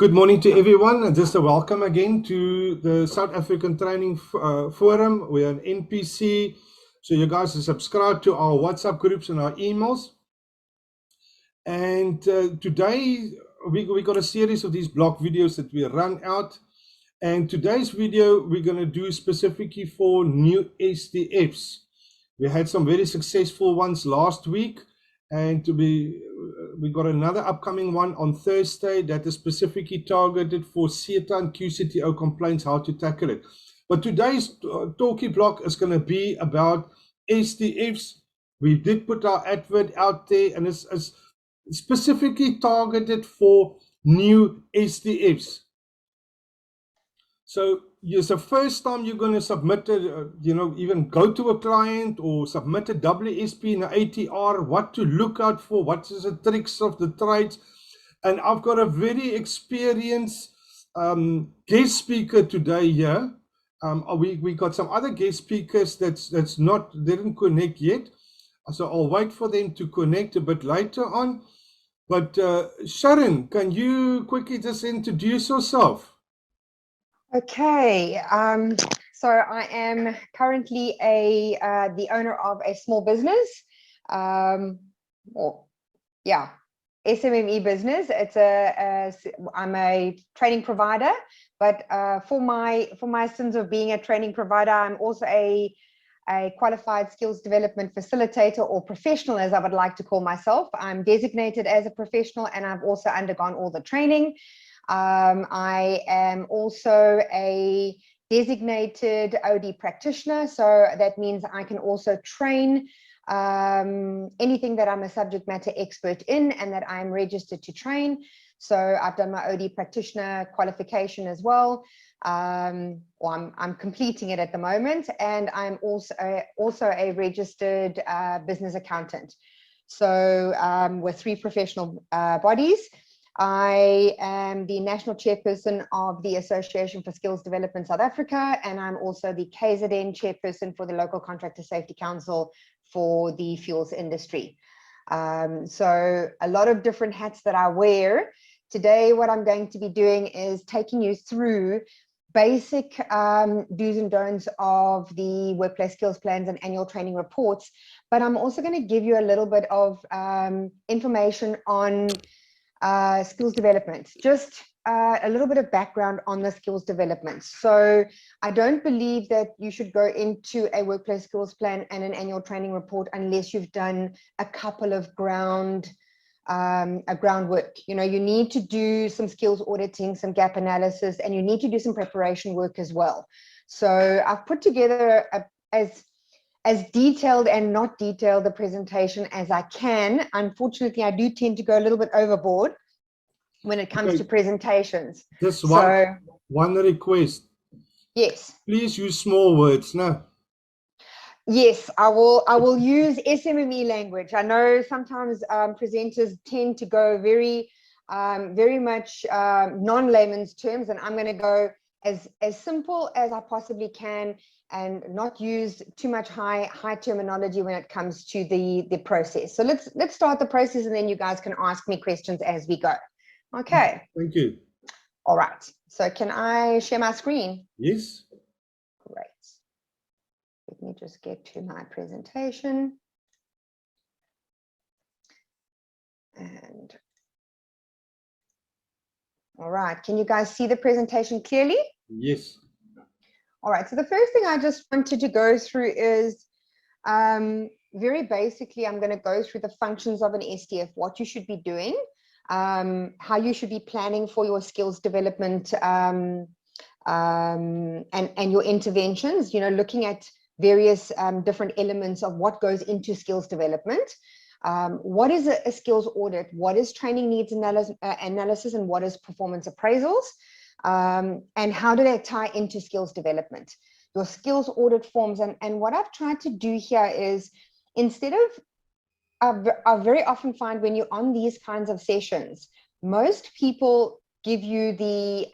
Good morning to everyone, and just a welcome again to the South African Training Forum. We are an NPC, so you guys are subscribed to our WhatsApp groups and our emails. And today we got a series of these blog videos that we run out. And today's video we're going to do specifically for new SDFs. We had some very successful ones last week, and we got another upcoming one on Thursday that is specifically targeted for CETA and QCTO complaints, how to tackle it. But today's talkie blog is going to be about SDFs. We did put our advert out there, and it's specifically targeted for new SDFs. So it's the first time you're going to submit even go to a client or submit a WSP in an ATR, what to look out for, what is the tricks of the trades. And I've got a very experienced guest speaker today here. We got some other guest speakers they didn't connect yet. So I'll wait for them to connect a bit later on. But Sharon, can you quickly just introduce yourself? Okay, so I am currently the owner of a small business, SMME business. I'm a training provider, but for my sins of being a training provider, I'm also a qualified skills development facilitator, or professional, as I would like to call myself. I'm designated as a professional, and I've also undergone all the training. I am also a designated OD practitioner, so that means I can also train anything that I'm a subject matter expert in and that I'm registered to train. So I've done my OD practitioner qualification as well. I'm completing it at the moment, and I'm also a registered business accountant. So with 3 professional bodies. I am the national chairperson of the Association for Skills Development South Africa, and I'm also the KZN chairperson for the Local Contractor Safety Council for the fuels industry. So a lot of different hats that I wear. Today, what I'm going to be doing is taking you through basic do's and don'ts of the workplace skills plans and annual training reports, but I'm also going to give you a little bit of information on skills development, just a little bit of background on the skills development. So I don't believe that you should go into a workplace skills plan and an annual training report unless you've done a couple of groundwork. You need to do some skills auditing, some gap analysis, and you need to do some preparation work as well. So I've put together as detailed and not detailed a presentation as I can. Unfortunately, I do tend to go a little bit overboard when it comes to presentations. Just one request. Yes. Please use small words, no? Yes, I will use SMME language. I know sometimes presenters tend to go very much non-layman's terms, and I'm going to go as simple as I possibly can and not use too much high terminology when it comes to the process. So let's start the process, and then you guys can ask me questions as we go. Okay. Thank you. All right. So can I share my screen? Yes. Great. Let me just get to my presentation. And all right. Can you guys see the presentation clearly? Yes. All right, so the first thing I just wanted to go through is very basically, I'm going to go through the functions of an SDF, what you should be doing, how you should be planning for your skills development and your interventions, looking at various different elements of what goes into skills development. What is a skills audit? What is training needs analysis, and what is performance appraisals? And how do they tie into skills development, your skills audit forms? And what I've tried to do here is, instead of, I very often find when you're on these kinds of sessions, most people give you they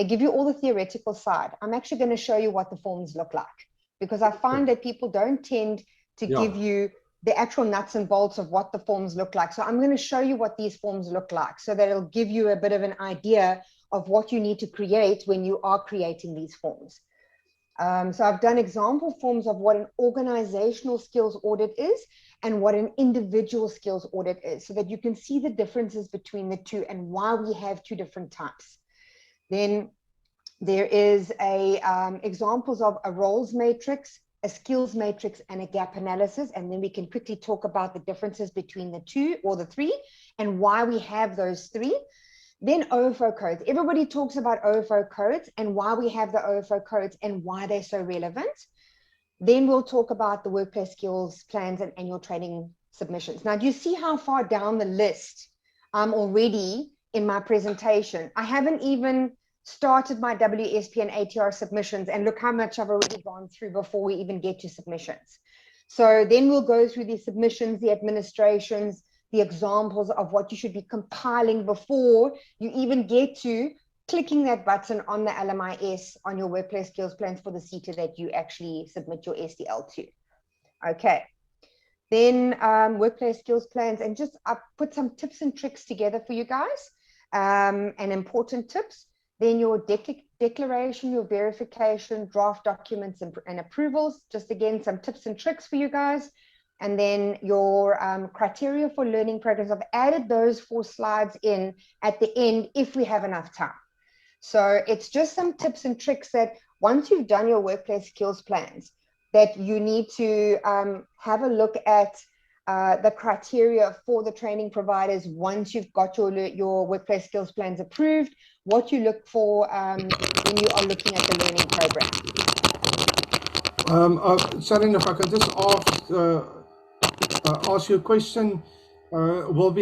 give you all the theoretical side. I'm actually going to show you what the forms look like, because I find that people don't tend to give you the actual nuts and bolts of what the forms look like. So I'm going to show you what these forms look like, so that it'll give you a bit of an idea of what you need to create when you are creating these forms. So I've done example forms of what an organizational skills audit is and what an individual skills audit is, so that you can see the differences between the two and why we have two different types. Then there is examples of a roles matrix, a skills matrix, and a gap analysis. And then we can quickly talk about the differences between the two or the three and why we have those three. Then OFO codes. Everybody talks about OFO codes and why we have the OFO codes and why they're so relevant. Then we'll talk about the workplace skills plans and annual training submissions. Now, do you see how far down the list I'm already in my presentation? I haven't even started my WSP and ATR submissions, and look how much I've already gone through before we even get to submissions. So then we'll go through the submissions, the administrations, the examples of what you should be compiling before you even get to clicking that button on the LMIS on your workplace skills plans for the CETA that you actually submit your SDL to. Okay. Then workplace skills plans, and just I put some tips and tricks together for you guys, and important tips. Then your declaration, your verification, draft documents and approvals. Just again, some tips and tricks for you guys. And then your criteria for learning programs. I've added those 4 slides in at the end if we have enough time. So it's just some tips and tricks that once you've done your workplace skills plans, that you need to have a look at the criteria for the training providers once you've got your workplace skills plans approved, what you look for when you are looking at the learning program. Sharon, if I can just ask you a question, will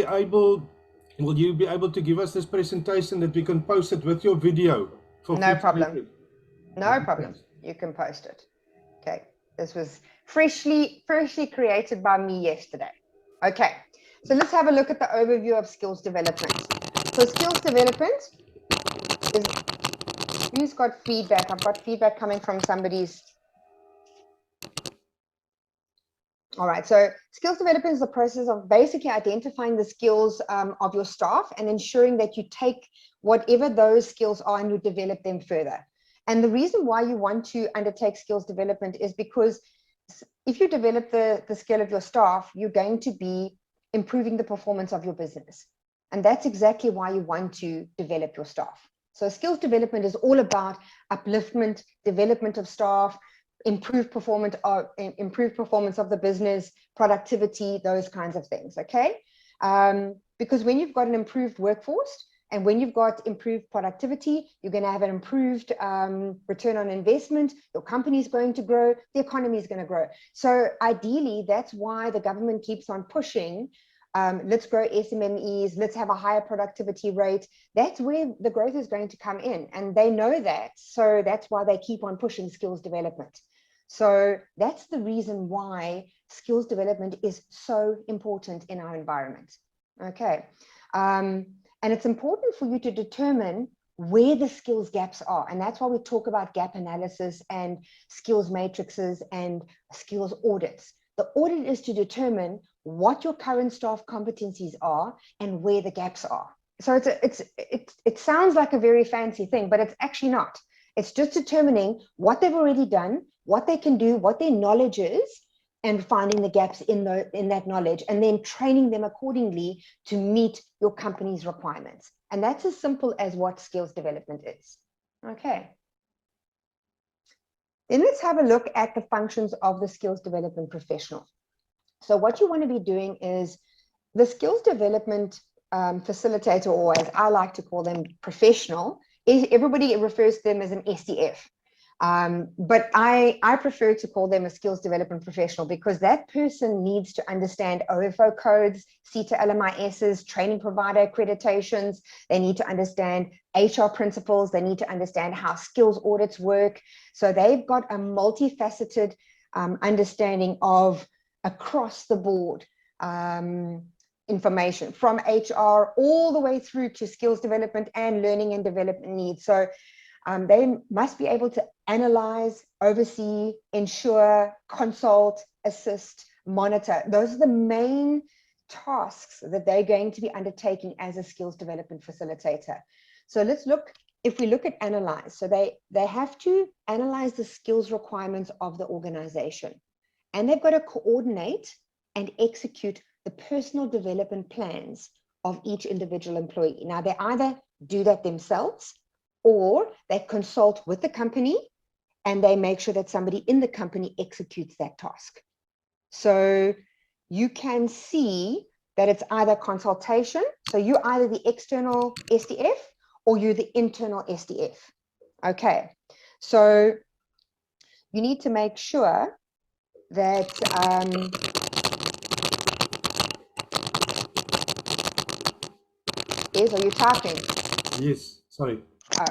you be able to give us this presentation that we can post it with your video? No problem. No problem. You can post it. Okay. This was freshly created by me yesterday. Okay. So let's have a look at the overview of skills development. So skills development is, who's got feedback? I've got feedback coming from somebody's. All right, so skills development is the process of basically identifying the skills of your staff and ensuring that you take whatever those skills are and you develop them further. And the reason why you want to undertake skills development is because if you develop the skill of your staff, you're going to be improving the performance of your business. And that's exactly why you want to develop your staff. So skills development is all about upliftment, development of staff, improved performance of the business, productivity, those kinds of things, okay? Because when you've got an improved workforce and when you've got improved productivity, you're going to have an improved return on investment, your company is going to grow, the economy is going to grow. So ideally, that's why the government keeps on pushing, let's grow SMMEs, let's have a higher productivity rate. That's where the growth is going to come in, and they know that. So that's why they keep on pushing skills development. So that's the reason why skills development is so important in our environment. Okay. And it's important for you to determine where the skills gaps are. And that's why we talk about gap analysis and skills matrices and skills audits. The audit is to determine what your current staff competencies are and where the gaps are. So it sounds like a very fancy thing, but it's actually not. It's just determining what they've already done, what they can do, what their knowledge is, and finding the gaps in that knowledge, and then training them accordingly to meet your company's requirements. And that's as simple as what skills development is. Okay. Then let's have a look at the functions of the skills development professional. So what you want to be doing is the skills development facilitator, or as I like to call them, professional. Everybody refers to them as an SDF. But I prefer to call them a skills development professional, because that person needs to understand OFO codes, CETA LMISs, training provider accreditations. They need to understand HR principles. They need to understand how skills audits work. So they've got a multifaceted understanding of across the board information, from HR all the way through to skills development and learning and development needs. So they must be able to analyze, oversee, ensure, consult, assist, monitor. Those are the main tasks that they're going to be undertaking as a skills development facilitator. So let's look, if we look at analyze, so they have to analyze the skills requirements of the organization, and they've got to coordinate and execute the personal development plans of each individual employee. Now, they either do that themselves or they consult with the company and they make sure that somebody in the company executes that task. So you can see that it's either consultation, so you're either the external SDF or you're the internal SDF. Okay, so you need to make sure that are you typing? Yes, sorry. Oh.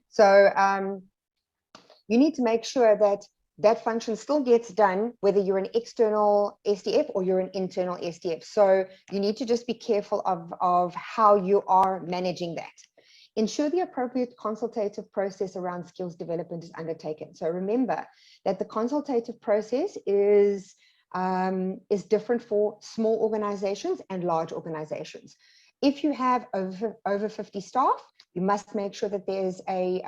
So you need to make sure that that function still gets done, whether you're an external SDF or you're an internal SDF. So you need to just be careful of how you are managing that. Ensure the appropriate consultative process around skills development is undertaken. So remember that the consultative process is different for small organizations and large organizations. If you have over 50 staff, you must make sure that there's a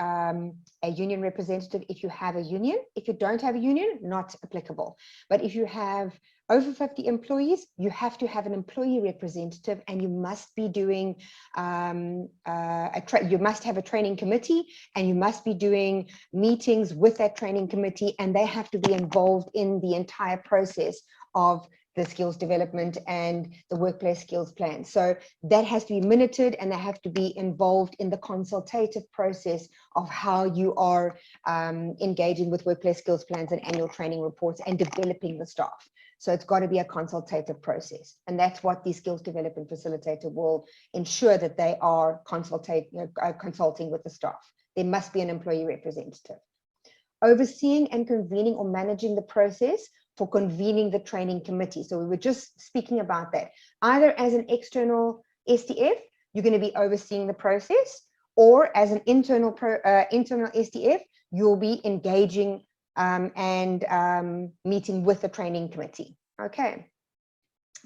union representative if you have a union. If you don't have a union, not applicable. But if you have over 50 employees, you have to have an employee representative, and you must be doing you must have a training committee, and you must be doing meetings with that training committee, and they have to be involved in the entire process of the skills development and the workplace skills plan. So that has to be minuted, and they have to be involved in the consultative process of how you are engaging with workplace skills plans and annual training reports and developing the staff. So it's got to be a consultative process. And that's what the skills development facilitator will ensure, that they are consulting with the staff. There must be an employee representative. Overseeing and convening or managing the process for convening the training committee. So we were just speaking about that. Either as an external SDF, you're going to be overseeing the process, or as an internal SDF, you'll be engaging and meeting with the training committee. Okay.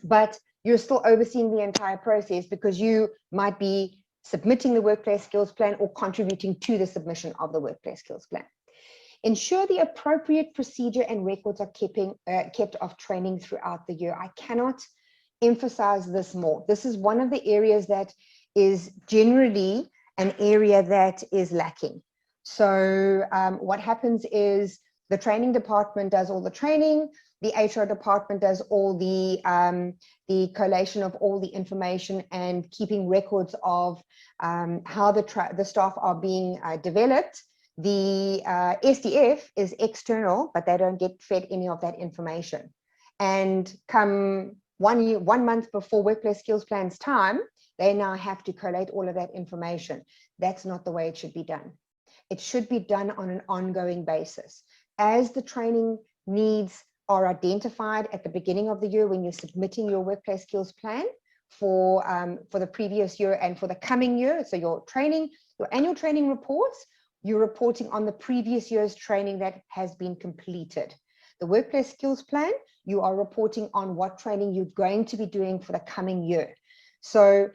But you're still overseeing the entire process, because you might be submitting the workplace skills plan or contributing to the submission of the workplace skills plan. Ensure the appropriate procedure and records are kept of training throughout the year. I cannot emphasize this more. This is one of the areas that is generally an area that is lacking. So what happens is the training department does all the training, the HR department does all the collation of all the information and keeping records of how the staff are being developed. The SDF is external, but they don't get fed any of that information. And come 1 month before workplace skills plans time, they now have to collate all of that information. That's not the way it should be done. It should be done on an ongoing basis. As the training needs are identified at the beginning of the year, when you're submitting your workplace skills plan for the previous year and for the coming year, so your annual training reports, you're reporting on the previous year's training that has been completed. The workplace skills plan, you are reporting on what training you're going to be doing for the coming year. So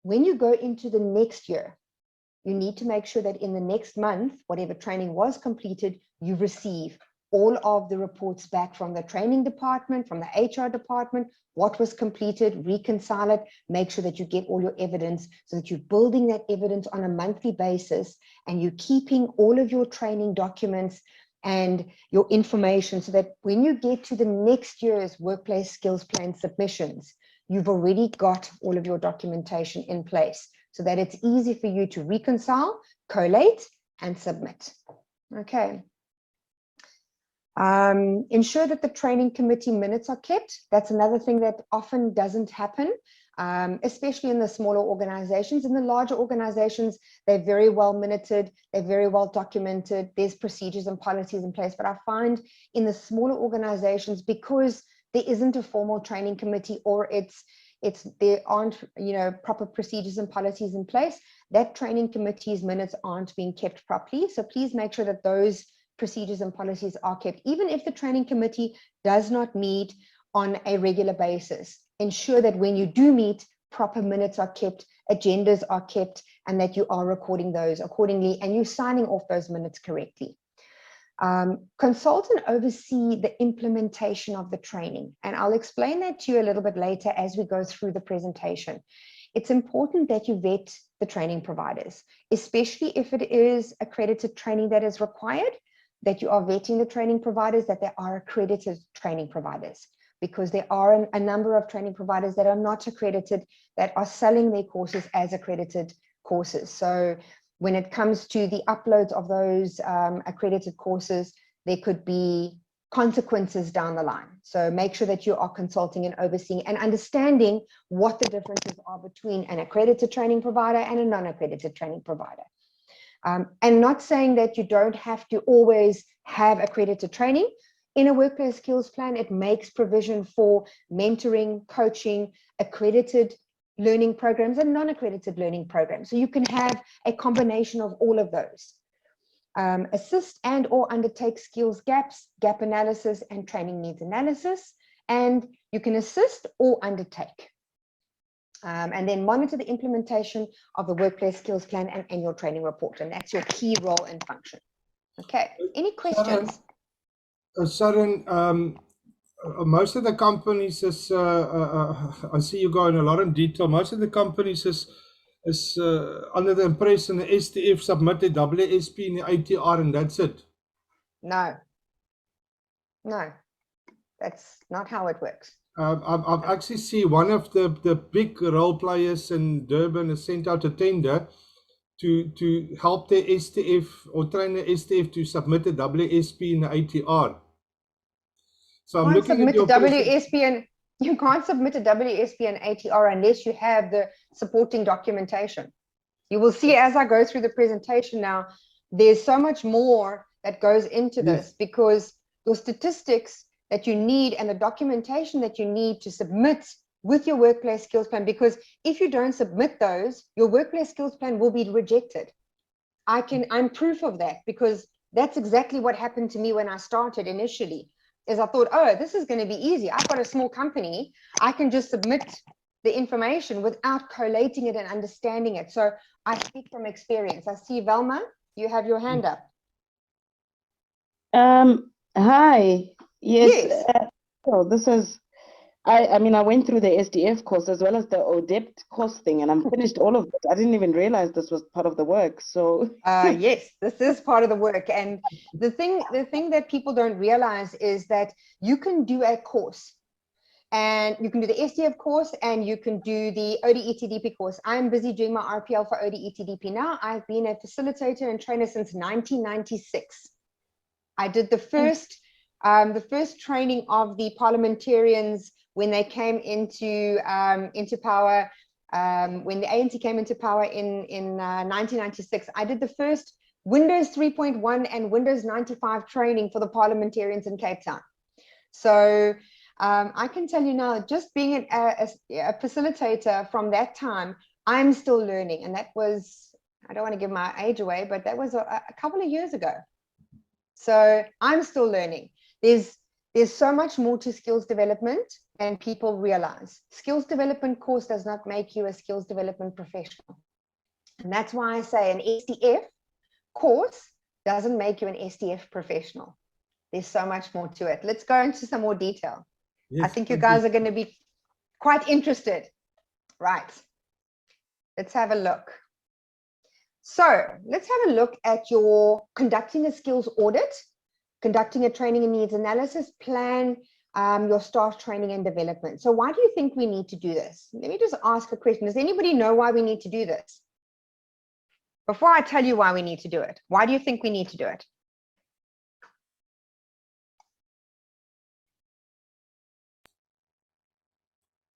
when you go into the next year, you need to make sure that in the next month, whatever training was completed, you receive all of the reports back from the training department, from the HR department, what was completed, reconcile it, make sure that you get all your evidence, so that you're building that evidence on a monthly basis, and you're keeping all of your training documents and your information, so that when you get to the next year's workplace skills plan submissions, you've already got all of your documentation in place, so that it's easy for you to reconcile, collate, and submit. Okay. Ensure that the training committee minutes are kept. That's another thing that often doesn't happen, especially in the smaller organizations. In the larger organizations, they're very well minuted, they're very well documented, there's procedures and policies in place. But I find in the smaller organizations, because there isn't a formal training committee, or there aren't proper procedures and policies in place, that training committee's minutes aren't being kept properly. So please make sure that those procedures and policies are kept. Even if the training committee does not meet on a regular basis. Ensure that when you do meet, proper minutes are kept, agendas are kept, and that you are recording those accordingly and you're signing off those minutes correctly. Consult and oversee the implementation of the training. And I'll explain that to you a little bit later as we go through the presentation. It's important that you vet the training providers, especially if it is accredited training that is required, that you are vetting the training providers, that they are accredited training providers, because there are a number of training providers that are not accredited, that are selling their courses as accredited courses. So when it comes to the uploads of those accredited courses, there could be consequences down the line. So make sure that you are consulting and overseeing and understanding what the differences are between an accredited training provider and a non-accredited training provider. And not saying that you don't have to always have accredited training. In a workplace skills plan, it makes provision for mentoring, coaching, accredited learning programs and non-accredited learning programs. So you can have a combination of all of those. Assist and or undertake skills gaps, gap analysis, and training needs analysis. And you can assist or undertake. And then monitor the implementation of the workplace skills plan and annual training report. And that's your key role and function. Okay, any questions? Sharon, most of the companies is, I see you go in a lot of detail, most of the companies is under the impression the SDF submit the WSP and the ATR and that's it. No, that's not how it works. I've actually seen one of the big role players in Durban has sent out a tender to help the SDF or train the SDF to submit the WSP and the ATR. So I'm looking at your WSP and you can't submit a WSP and ATR unless you have the supporting documentation. You will see as I go through the presentation now, there's so much more that goes into this because your statistics that you need and the documentation that you need to submit with your workplace skills plan, because if you don't submit those, your workplace skills plan will be rejected. I'm proof of that because that's exactly what happened to me when I started initially. Is I thought, oh, this is going to be easy. I've got a small company. I can just submit the information without collating it and understanding it. So I speak from experience. I see Velma, you have your hand up. Hi. Yes. So this is, I mean, I went through the SDF course as well as the Audit course thing, and I'm finished all of it. I didn't even realize this was part of the work. So yes, this is part of the work. And the thing that people don't realize is that you can do a course and you can do the SDF course and you can do the ODETDP course. I'm busy doing my RPL for ODETDP now. I've been a facilitator and trainer since 1996. I did the first training of the parliamentarians when they came into power, when the ANC came into power in 1996. I did the first Windows 3.1 and Windows 95 training for the parliamentarians in Cape Town. So I can tell you now, just being a facilitator from that time, I'm still learning. And that was, I don't want to give my age away, but that was a couple of years ago. So I'm still learning. There's so much more to skills development than people realize. Skills development course does not make you a skills development professional. And that's why I say an SDF course doesn't make you an SDF professional. There's so much more to it. Let's go into some more detail. Yes, I think you guys are going to be quite interested. Right. Let's have a look. So let's have a look at your conducting a skills audit, conducting a training and needs analysis, plan your staff training and development. So why do you think we need to do this? Let me just ask a question. Does anybody know why we need to do this? Before I tell you why we need to do it, why do you think we need to do it?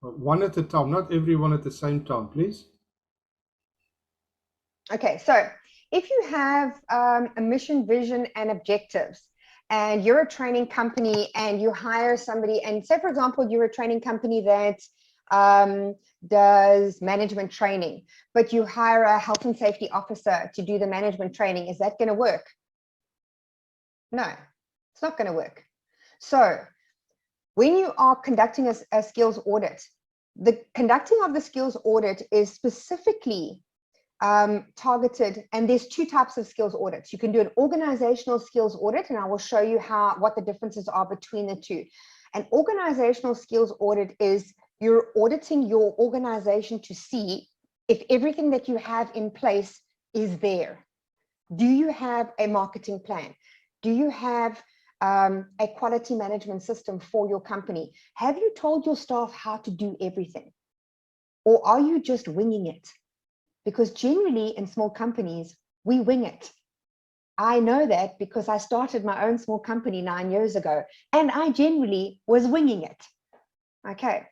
One at a time, not everyone at the same time, please. Okay, so if you have a mission, vision, and objectives, and you're a training company and you hire somebody, and say, for example, you're a training company that does management training, but you hire a health and safety officer to do the management training, is that going to work? No, it's not going to work. So when you are conducting a skills audit, the conducting of the skills audit is specifically targeted, and there's two types of skills audits. You can do an organizational skills audit, and I will show you what the differences are between the two. An organizational skills audit is you're auditing your organization to see if everything that you have in place is there. Do you have a marketing plan? Do you have a quality management system for your company? Have you told your staff how to do everything? Or are you just winging it? Because generally in small companies, we wing it. I know that because I started my own small company 9 years ago, and I generally was winging it. Okay,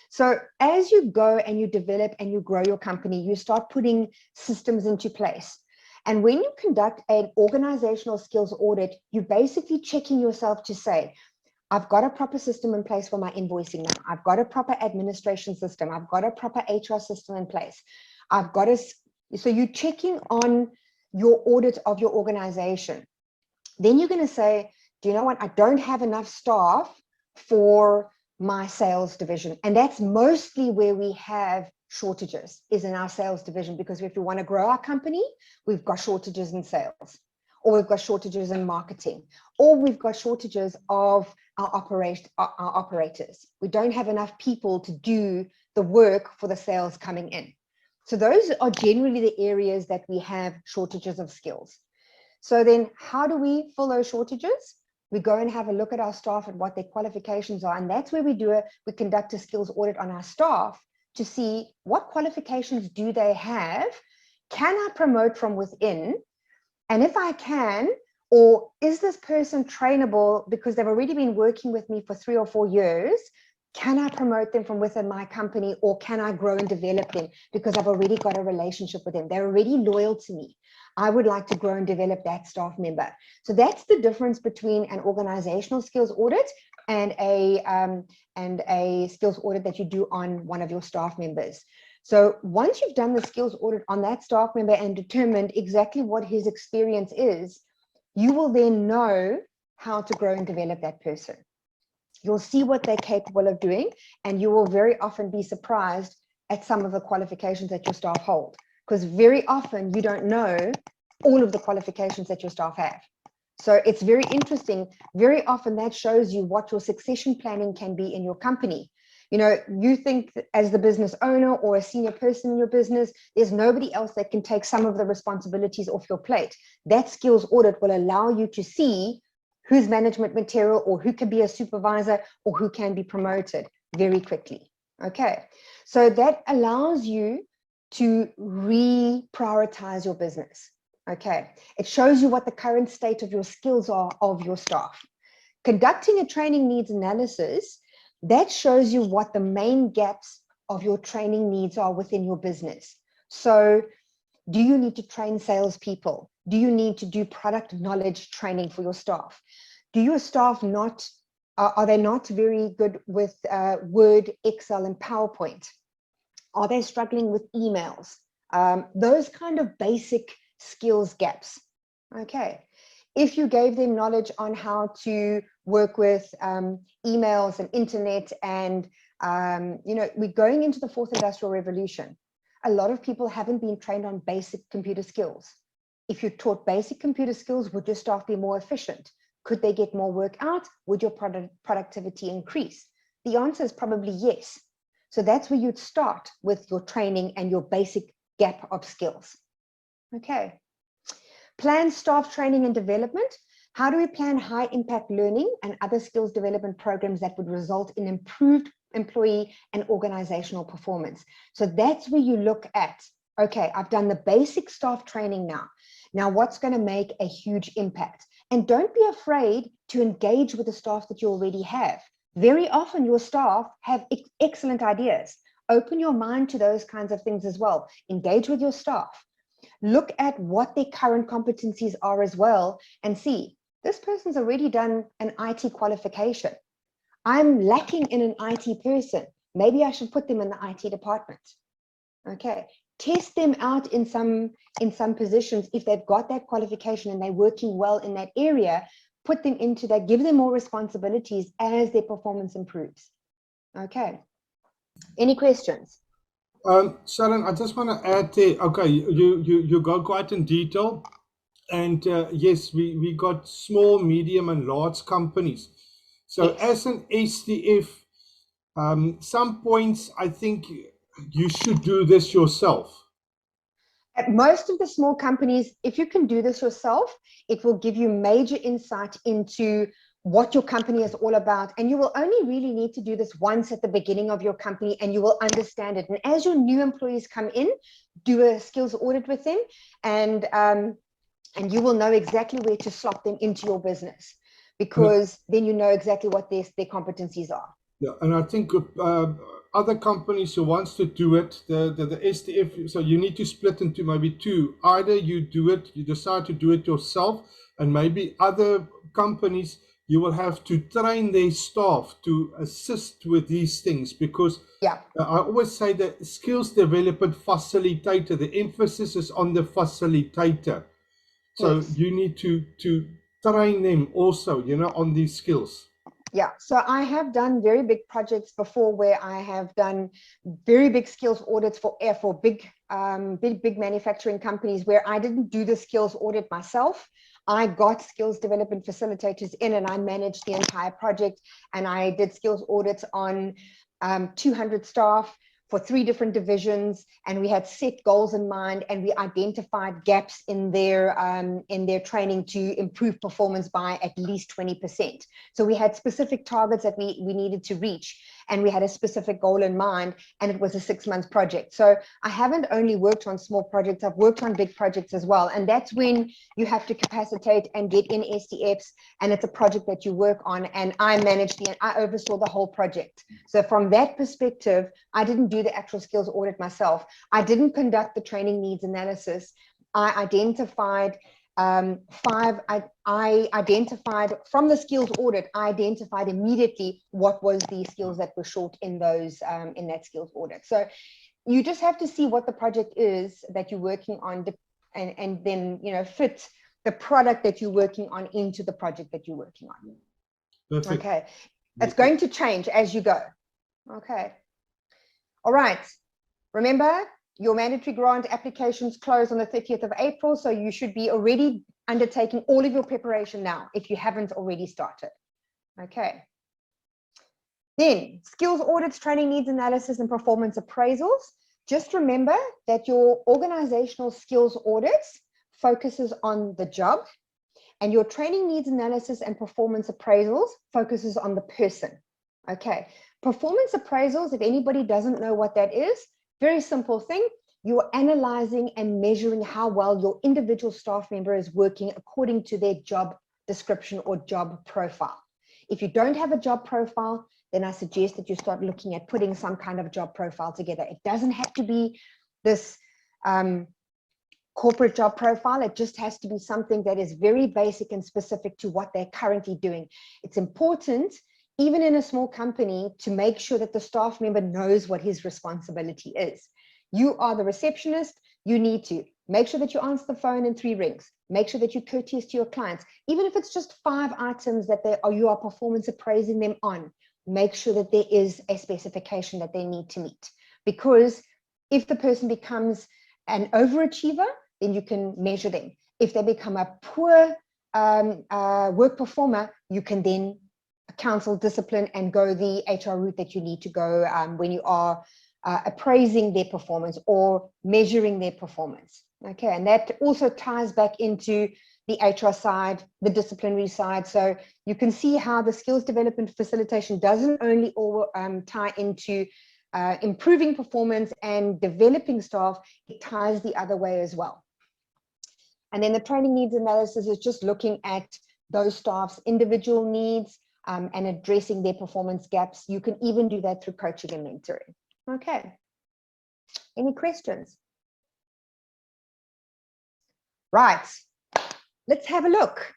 so as you go and you develop and you grow your company, you start putting systems into place. And when you conduct an organizational skills audit, you're basically checking yourself to say, I've got a proper system in place for my invoicing now. I've got a proper administration system. I've got a proper HR system in place. So you're checking on your audit of your organization. Then you're going to say, do you know what? I don't have enough staff for my sales division. And that's mostly where we have shortages, is in our sales division, because if we want to grow our company, we've got shortages in sales, or we've got shortages in marketing, or we've got shortages of our operators. We don't have enough people to do the work for the sales coming in. So those are generally the areas that we have shortages of skills. So then how do we fill those shortages? We go and have a look at our staff and what their qualifications are. And that's where we conduct a skills audit on our staff to see what qualifications do they have? Can I promote from within? And if I can, or is this person trainable because they've already been working with me for 3 or 4 years? Can I promote them from within my company, or can I grow and develop them because I've already got a relationship with them? They're already loyal to me. I would like to grow and develop that staff member. So that's the difference between an organizational skills audit and a skills audit that you do on one of your staff members. So once you've done the skills audit on that staff member and determined exactly what his experience is, you will then know how to grow and develop that person. You'll see what they're capable of doing, and you will very often be surprised at some of the qualifications that your staff hold, because very often you don't know all of the qualifications that your staff have. So it's very interesting. Very often that shows you what your succession planning can be in your company. You know, you think that as the business owner or a senior person in your business, there's nobody else that can take some of the responsibilities off your plate. That skills audit will allow you to see who's management material, or who can be a supervisor, or who can be promoted very quickly. Okay, so that allows you to reprioritize your business. Okay, it shows you what the current state of your skills are of your staff. Conducting a training needs analysis, that shows you what the main gaps of your training needs are within your business. So do you need to train salespeople? Do you need to do product knowledge training for your staff? Do your staff are they not very good with Word, Excel, and PowerPoint? Are they struggling with emails? Those kind of basic skills gaps. Okay. If you gave them knowledge on how to work with emails and internet, and you know, we're going into the 4th industrial revolution. A lot of people haven't been trained on basic computer skills. If you taught basic computer skills, would your staff be more efficient? Could they get more work out? Would your productivity increase? The answer is probably yes. So that's where you'd start with your training and your basic gap of skills. Okay. Plan staff training and development. How do we plan high impact learning and other skills development programs that would result in improved employee and organizational performance? So that's where you look at, okay, I've done the basic staff training now. Now what's going to make a huge impact? And don't be afraid to engage with the staff that you already have. Very often your staff have excellent ideas. Open your mind to those kinds of things as well. Engage with your staff. Look at what their current competencies are as well, and see, this person's already done an IT qualification. I'm lacking in an IT person. Maybe I should put them in the IT department. Okay, test them out in some positions. If they've got that qualification and they're working well in that area, put them into that, give them more responsibilities as their performance improves. Okay. Any questions? Sharon, I just want to add there. Okay, you go quite in detail, and yes, we got small, medium, and large companies. So Yes. as an SDF, some points I think you should do this yourself. At most of the small companies, if you can do this yourself, it will give you major insight into what your company is all about. And you will only really need to do this once at the beginning of your company, and you will understand it. And as your new employees come in, do a skills audit with them, and you will know exactly where to slot them into your business, because then you know exactly what their competencies are. Yeah, and I think other companies who wants to do it, the SDF, so you need to split into maybe two. Either you do it, you decide to do it yourself, and maybe other companies, you will have to train their staff to assist with these things, because Yeah. I always say that skills development facilitator, the emphasis is on the facilitator. So Yes. you need to train them also, on these skills. Yeah, so I have done very big projects before where I have done very big skills audits for big manufacturing companies where I didn't do the skills audit myself. I got skills development facilitators in, and I managed the entire project, and I did skills audits on 200 staff for 3 different divisions, and we had set goals in mind, and we identified gaps in their training to improve performance by at least 20%. So we had specific targets that we needed to reach, and we had a specific goal in mind, and it was a 6-month project. So I haven't only worked on small projects, I've worked on big projects as well. And that's when you have to capacitate and get in SDFs, and it's a project that you work on, and I oversaw the whole project. So from that perspective, I didn't do the actual skills audit myself. I didn't conduct the training needs analysis. I identified I identified from the skills audit, I identified immediately what was the skills that were short in those in that skills audit. So you just have to see what the project is that you're working on, and then fit the product that you're working on into the project that you're working on. Perfect. Okay, it's going to change as you go. Okay. All right. Remember, your mandatory grant applications close on the 30th of April, so you should be already undertaking all of your preparation now if you haven't already started. Okay. Then, skills audits, training needs analysis, and performance appraisals. Just remember that your organizational skills audits focuses on the job, and your training needs analysis and performance appraisals focuses on the person. Okay. Performance appraisals, if anybody doesn't know what that is, very simple thing. You're analyzing and measuring how well your individual staff member is working according to their job description or job profile. If you don't have a job profile, then I suggest that you start looking at putting some kind of job profile together. It doesn't have to be this corporate job profile. It just has to be something that is very basic and specific to what they're currently doing. It's important, even in a small company, to make sure that the staff member knows what his responsibility is. You are the receptionist. You need to make sure that you answer the phone in 3 rings. Make sure that you're courteous to your clients. Even if it's just 5 items that you are performance appraising them on, make sure that there is a specification that they need to meet. Because if the person becomes an overachiever, then you can measure them. If they become a poor work performer, you can then counsel, discipline, and go the HR route that you need to go when you are appraising their performance or measuring their performance. Okay, and that also ties back into the HR side, the disciplinary side. So you can see how the skills development facilitation doesn't only tie into improving performance and developing staff, it ties the other way as well. And then the training needs analysis is just looking at those staff's individual needs and addressing their performance gaps. You can even do that through coaching and mentoring. Okay. Any questions? Right. Let's have a look.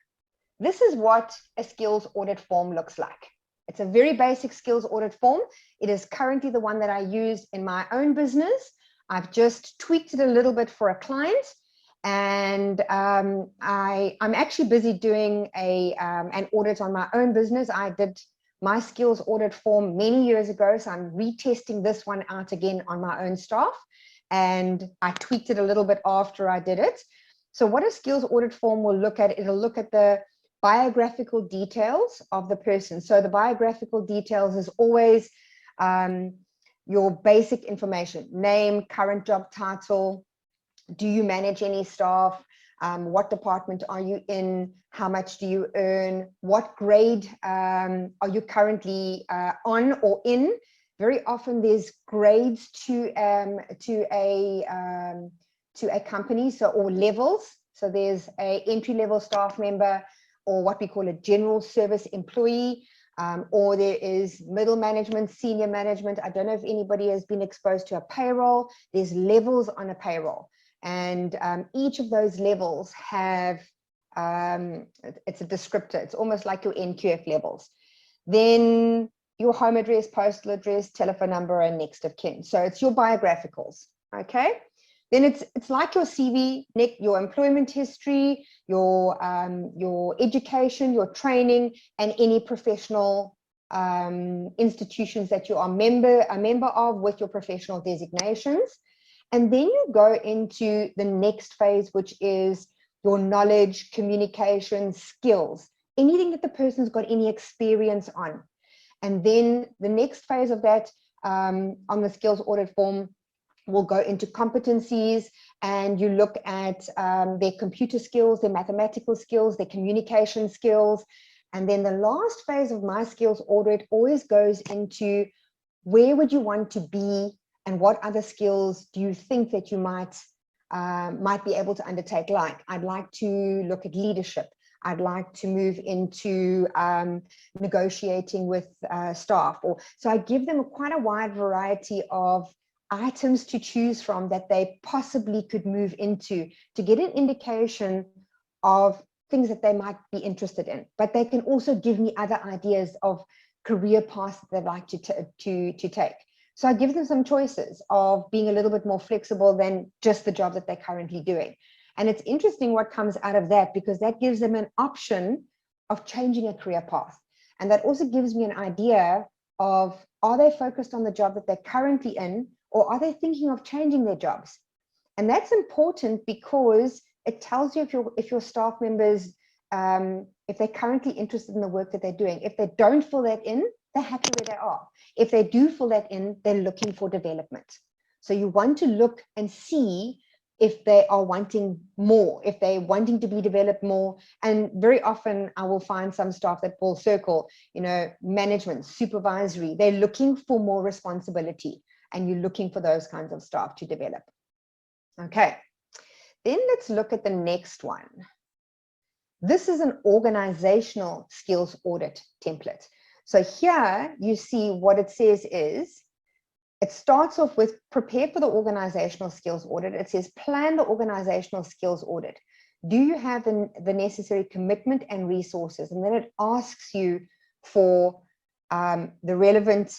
This is what a skills audit form looks like. It's a very basic skills audit form. It is currently the one that I use in my own business. I've just tweaked it a little bit for a client, And I'm actually busy doing an audit on my own business. I did my skills audit form many years ago, so I'm retesting this one out again on my own staff, and I tweaked it a little bit after I did it. So what a skills audit form will look at, it'll look at the biographical details of the person. So the biographical details is always your basic information: name, current job title, do you manage any staff, what department are you in, how much do you earn, what grade are you currently on or in. Very often there's grades to a company, so, or levels. So there's a entry-level staff member, or what we call a general service employee, or there is middle management, senior management. I don't know if anybody has been exposed to a payroll. There's levels on a payroll, and each of those levels have, it's a descriptor. It's almost like your NQF levels. Then your home address, postal address, telephone number, and next of kin. So it's your biographicals, okay? Then it's like your CV, your employment history, your education, your training, and any professional institutions that you are a member of with your professional designations. And then you go into the next phase, which is your knowledge, communication, skills, anything that the person's got any experience on. And then the next phase of that on the skills audit form will go into competencies, and you look at their computer skills, their mathematical skills, their communication skills. And then the last phase of my skills audit always goes into where would you want to be, and what other skills do you think that you might be able to undertake? Like, I'd like to look at leadership. I'd like to move into negotiating with staff. So I give them quite a wide variety of items to choose from that they possibly could move into, to get an indication of things that they might be interested in. But they can also give me other ideas of career paths that they'd like to take. So I give them some choices of being a little bit more flexible than just the job that they're currently doing. And it's interesting what comes out of that, because that gives them an option of changing a career path. And that also gives me an idea of, are they focused on the job that they're currently in, or are they thinking of changing their jobs? And that's important because it tells you if your staff members, if they're currently interested in the work that they're doing. If they don't fill that in, they're happy where they are. If they do fill that in, they're looking for development. So you want to look and see if they are wanting more, if they're wanting to be developed more. And very often I will find some staff that will circle, management, supervisory, they're looking for more responsibility, and you're looking for those kinds of staff to develop. Okay, then let's look at the next one. This is an organizational skills audit template. So here you see what it says is, it starts off with prepare for the organizational skills audit. It says plan the organizational skills audit. Do you have the necessary commitment and resources? And then it asks you for the relevant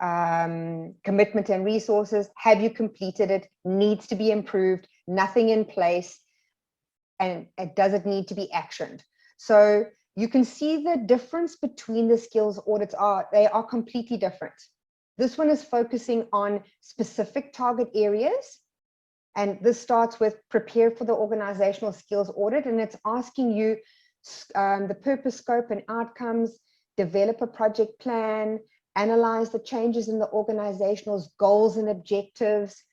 commitment and resources. Have you completed it? Needs to be improved, nothing in place, and does it need to be actioned? So you can see the difference between the skills audits they are completely different. This one is focusing on specific target areas, and this starts with prepare for the organizational skills audit, and it's asking you the purpose, scope, and outcomes, develop a project plan, analyze the changes in the organizational's goals and objectives,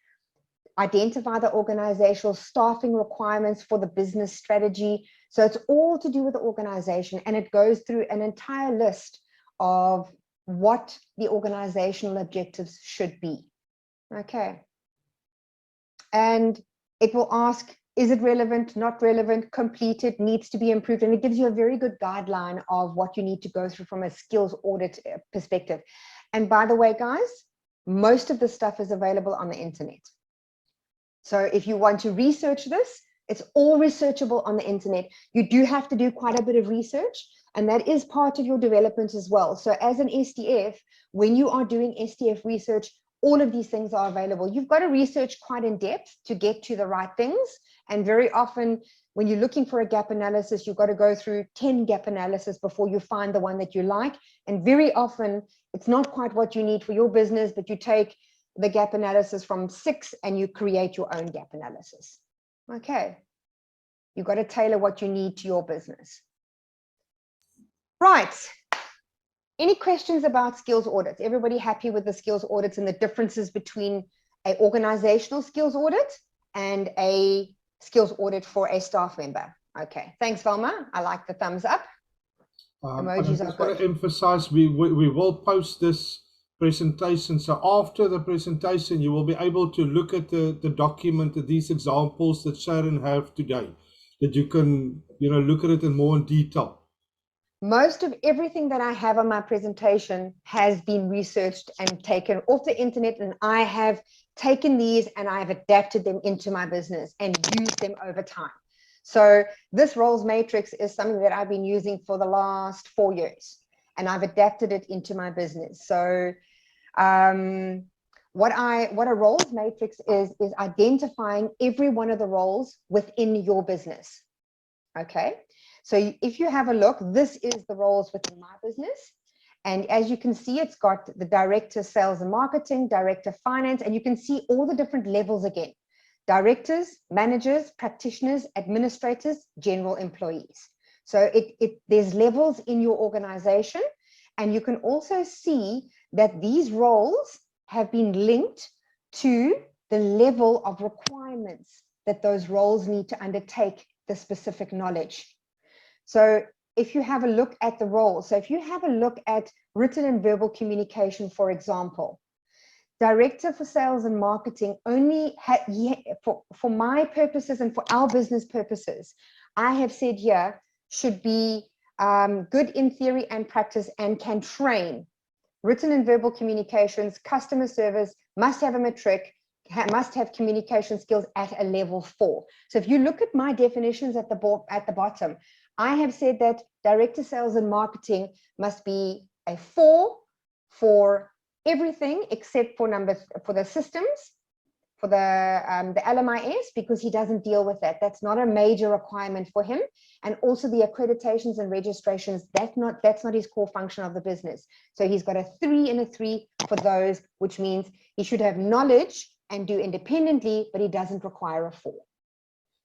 identify the organizational staffing requirements for the business strategy. So it's all to do with the organization, and it goes through an entire list of what the organizational objectives should be. Okay. And it will ask, is it relevant, not relevant, completed, needs to be improved? And it gives you a very good guideline of what you need to go through from a skills audit perspective. And by the way, guys, most of the stuff is available on the internet. So if you want to research this, it's all researchable on the internet. You do have to do quite a bit of research, and that is part of your development as well. So as an SDF, when you are doing SDF research, all of these things are available. You've got to research quite in depth to get to the right things. And very often when you're looking for a gap analysis, you've got to go through 10 gap analysis before you find the one that you like. And very often it's not quite what you need for your business, but you take the gap analysis from 6 and you create your own gap analysis. Okay. You've got to tailor what you need to your business. Right. Any questions about skills audits? Everybody happy with the skills audits and the differences between an organizational skills audit and a skills audit for a staff member? Okay, thanks, Velma. I like the thumbs up. Emojis I just are want good. to emphasize we will post this presentation. So after the presentation, you will be able to look at the document, these examples that Sharon have today, that you can look at it in more detail. Most of everything that I have on my presentation has been researched and taken off the internet, and I have taken these and I've adapted them into my business and used them over time. So this roles matrix is something that I've been using for the last 4 years, and I've adapted it into my business. So what a roles matrix is identifying every one of the roles within your business. Okay. So if you have a look, this is the roles within my business. And as you can see, it's got the director, sales and marketing, director, finance, and you can see all the different levels again. Directors, managers, practitioners, administrators, general employees. So there's levels in your organization. And you can also see that these roles have been linked to the level of requirements that those roles need to undertake the specific knowledge. So if you have a look at the roles, so if you have a look at written and verbal communication, for example, director for sales and marketing only for my purposes and for our business purposes, I have said here should be good in theory and practice and can train written and verbal communications, customer service, must have a matric, must have communication skills at a level 4. So if you look at my definitions at the bottom, I have said that director sales and marketing must be a 4 for everything except for the systems, for the LMIS, because he doesn't deal with that. That's not a major requirement for him. And also the accreditations and registrations, that's not his core function of the business. So he's got a 3 and a 3 for those, which means he should have knowledge and do independently, but he doesn't require a 4.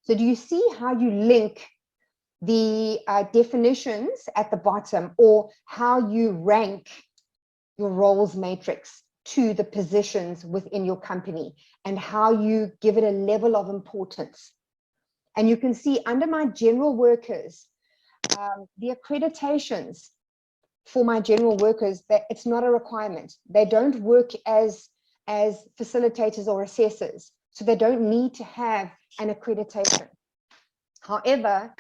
So do you see how you link the definitions at the bottom, or how you rank your roles matrix to the positions within your company, and how you give it a level of importance? And you can see under my general workers, the accreditations for my general workers, that it's not a requirement. They don't work as facilitators or assessors, so they don't need to have an accreditation. However,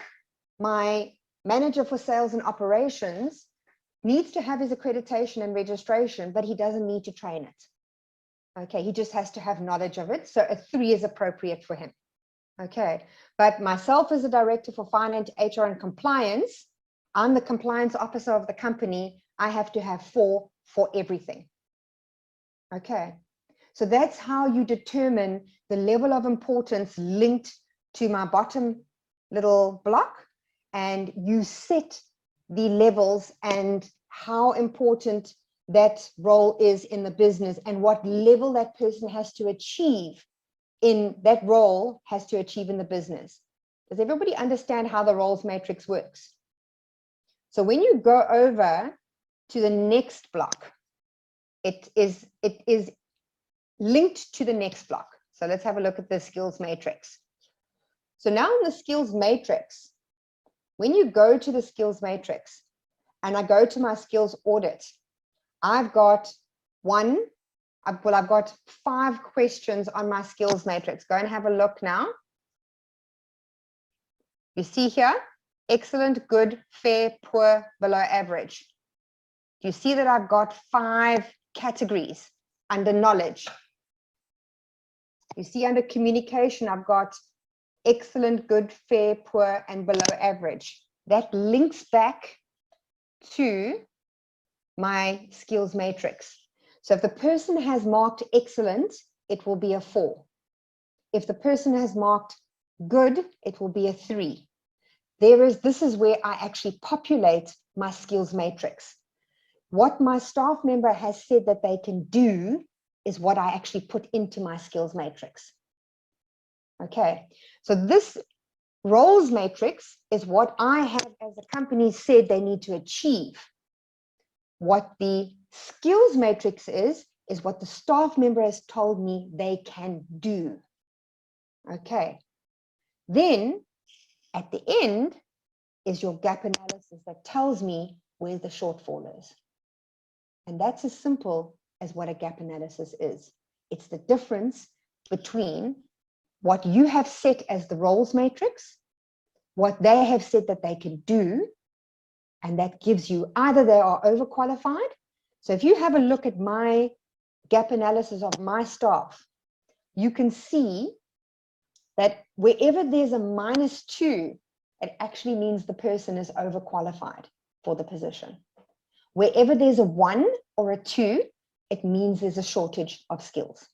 my manager for sales and operations needs to have his accreditation and registration, but he doesn't need to train it. Okay, he just has to have knowledge of it. So a 3 is appropriate for him. Okay, but myself as a director for finance, HR, and compliance, I'm the compliance officer of the company. I have to have 4 for everything. Okay, so that's how you determine the level of importance linked to my bottom little block, and you set the levels and how important that role is in the business and what level that person has to achieve in that role has to achieve in the business. Does everybody understand how the roles matrix works? So when you go over to the next block, it is linked to the next block. So let's have a look at the skills matrix. So now in the skills matrix, when you go to the skills matrix and I go to my skills audit, I've got I've got 5 questions on my skills matrix. Go and have a look now. You see here, excellent, good, fair, poor, below average. Do you see that I've got 5 categories under knowledge? You see under communication, I've got excellent, good, fair, poor, and below average. That links back to my skills matrix. So if the person has marked excellent, it will be a 4. If the person has marked good, it will be a 3. This is where I actually populate my skills matrix. What my staff member has said that they can do is what I actually put into my skills matrix. Okay, so this roles matrix is what I have as a company said they need to achieve. What the skills matrix is what the staff member has told me they can do. Okay, then at the end is your gap analysis that tells me where the shortfall is. And that's as simple as what a gap analysis is. It's the difference between what you have set as the roles matrix, what they have said that they can do, and that gives you either they are overqualified. So if you have a look at my gap analysis of my staff, you can see that wherever there's a -2, it actually means the person is overqualified for the position. Wherever there's a 1 or a 2, it means there's a shortage of skills.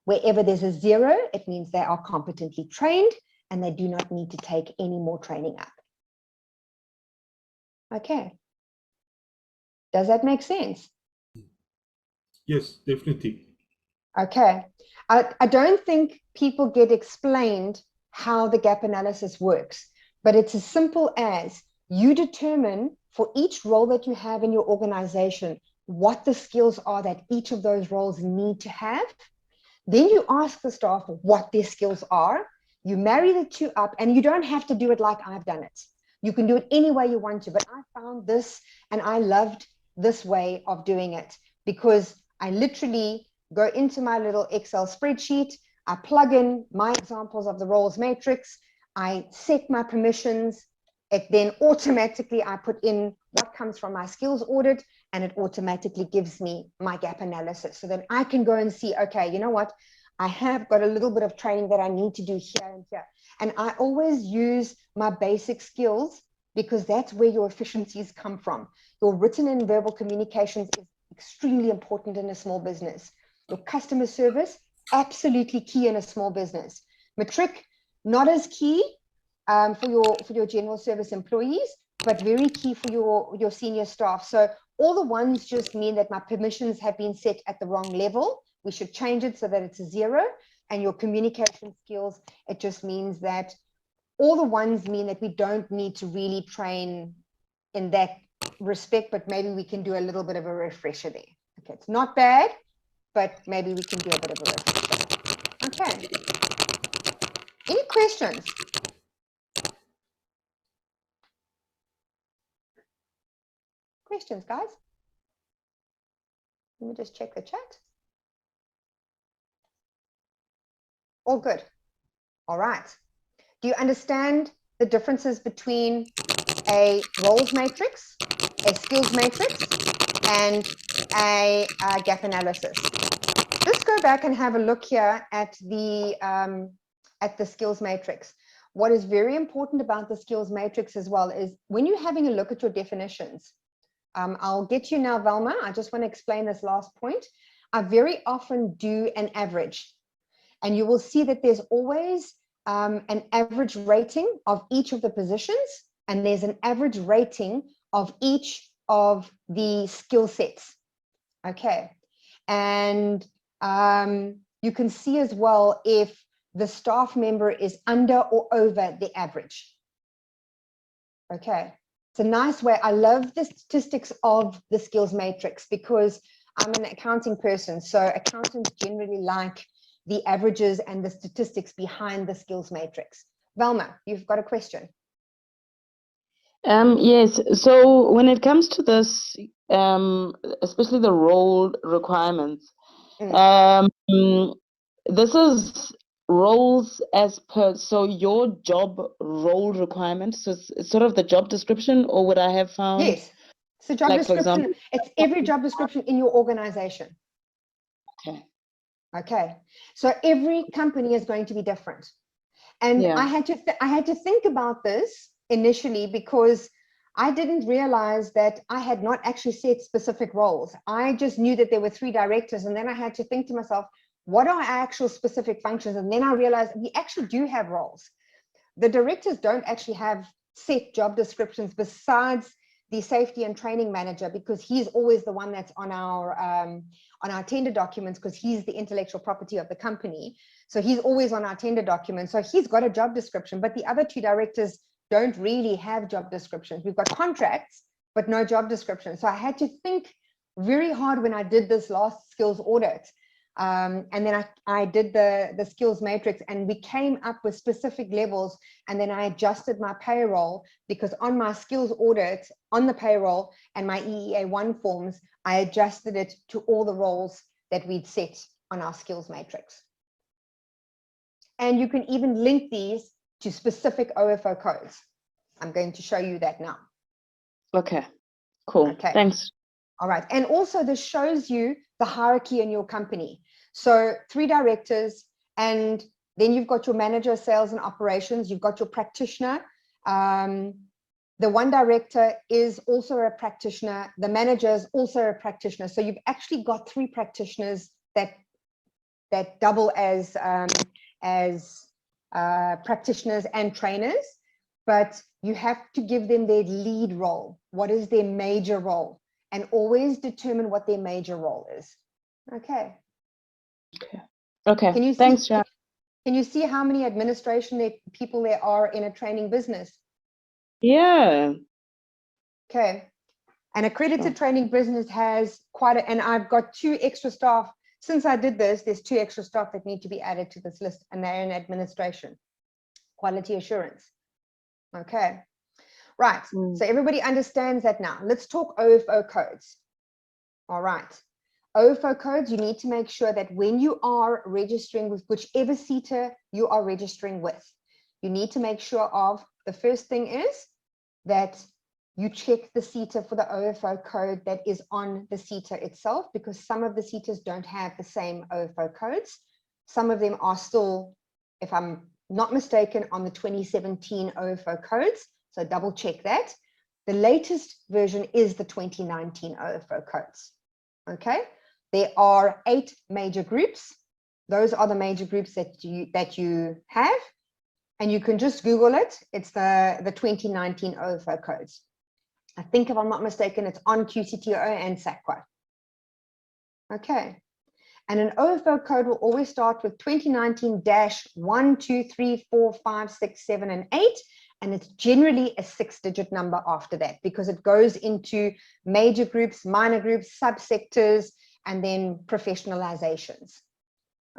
Wherever there's a 0, it means they are competently trained and they do not need to take any more training up. Okay. Does that make sense? Yes, definitely. Okay. I don't think people get explained how the gap analysis works, but it's as simple as you determine for each role that you have in your organization, what the skills are that each of those roles need to have. Then you ask the staff what their skills are. You marry the two up, and you don't have to do it like I've done it. You can do it any way you want to, but I found this and I loved this way of doing it because I literally go into my little Excel spreadsheet. I plug in my examples of the roles matrix. I set my permissions. It then automatically, I put in what comes from my skills audit, and it automatically gives me my gap analysis. So then I can go and see, okay, you know what? I have got a little bit of training that I need to do here and here. And I always use my basic skills because that's where your efficiencies come from. Your written and verbal communications is extremely important in a small business. Your customer service, absolutely key in a small business. Matric, not as key for your general service employees, but very key for your senior staff. So all the ones just mean that my permissions have been set at the wrong level. We should change it so that it's a 0. And your communication skills, it just means that all the ones mean that we don't need to really train in that respect, but maybe we can do a little bit of a refresher there. Okay, it's not bad, but maybe we can do a bit of a refresher. Okay. Any questions? Questions, guys? Let me just check the chat. All good. All right. Do you understand the differences between a roles matrix, a skills matrix, and a gap analysis? Let's go back and have a look here at the skills matrix. What is very important about the skills matrix as well is when you're having a look at your definitions, I'll get you now, Velma. I just want to explain this last point. I very often do an average, and you will see that there's always an average rating of each of the positions, and there's an average rating of each of the skill sets. Okay, and you can see as well if the staff member is under or over the average. Okay, it's a nice way. I love the statistics of the skills matrix because I'm an accounting person, so accountants generally like the averages and the statistics behind the skills matrix. Velma, you've got a question. Yes, so when it comes to this, especially the role requirements, this is roles as per, so your job role requirements, so it's sort of the job description, or would I have found? Yes, it's a job like, description. for example, it's every job description in your organization. Okay. Okay, so every company is going to be different. And yeah. I had to think about this initially because I didn't realize that I had not actually set specific roles. I just knew that there were 3 directors, and then I had to think to myself, what are actual specific functions? And then I realized we actually do have roles. The directors don't actually have set job descriptions besides the safety and training manager, because he's always the one that's on our tender documents, because he's the intellectual property of the company. So he's always on our tender documents. So he's got a job description, but the other 2 directors don't really have job descriptions. We've got contracts, but no job description. So I had to think very hard when I did this last skills audit. And then I did the skills matrix, and we came up with specific levels, and then I adjusted my payroll, because on my skills audit, on the payroll and my EEA1 forms, I adjusted it to all the roles that we'd set on our skills matrix. And you can even link these to specific OFO codes. I'm going to show you that now. Okay, cool. Okay. Thanks. All right. And also this shows you the hierarchy in your company. So 3 directors, and then you've got your manager, sales and operations. You've got your practitioner. The 1 director is also a practitioner. The manager is also a practitioner. So you've actually got 3 practitioners that double as practitioners and trainers, but you have to give them their lead role. What is their major role? And always determine what their major role is. Okay. Okay. Can you Thanks, see, Sharon. can you see how many administration people there are in a training business? Yeah. Okay. An accredited Sure. training business has and I've got 2 extra staff. Since I did this, there's 2 extra staff that need to be added to this list, and they're in administration, quality assurance. Okay. Right. So everybody understands that now. Let's talk OFO codes. All right. OFO codes, you need to make sure that when you are registering with whichever CETA you are registering with, you need to make sure of, the first thing is that you check the CETA for the OFO code that is on the CETA itself, because some of the CETAs don't have the same OFO codes. Some of them are still, if I'm not mistaken, on the 2017 OFO codes. So double check that. The latest version is the 2019 OFO codes. Okay. There are 8 major groups. Those are the major groups that you have, and you can just Google it. It's the 2019 OFO codes. I think, if I'm not mistaken, it's on QCTO and SACWA. Okay. And an OFO code will always start with 2019-1, 2, 3, 4, 5, 6, 7, and 8. And it's generally a 6-digit number after that, because it goes into major groups, minor groups, subsectors, and then professionalizations.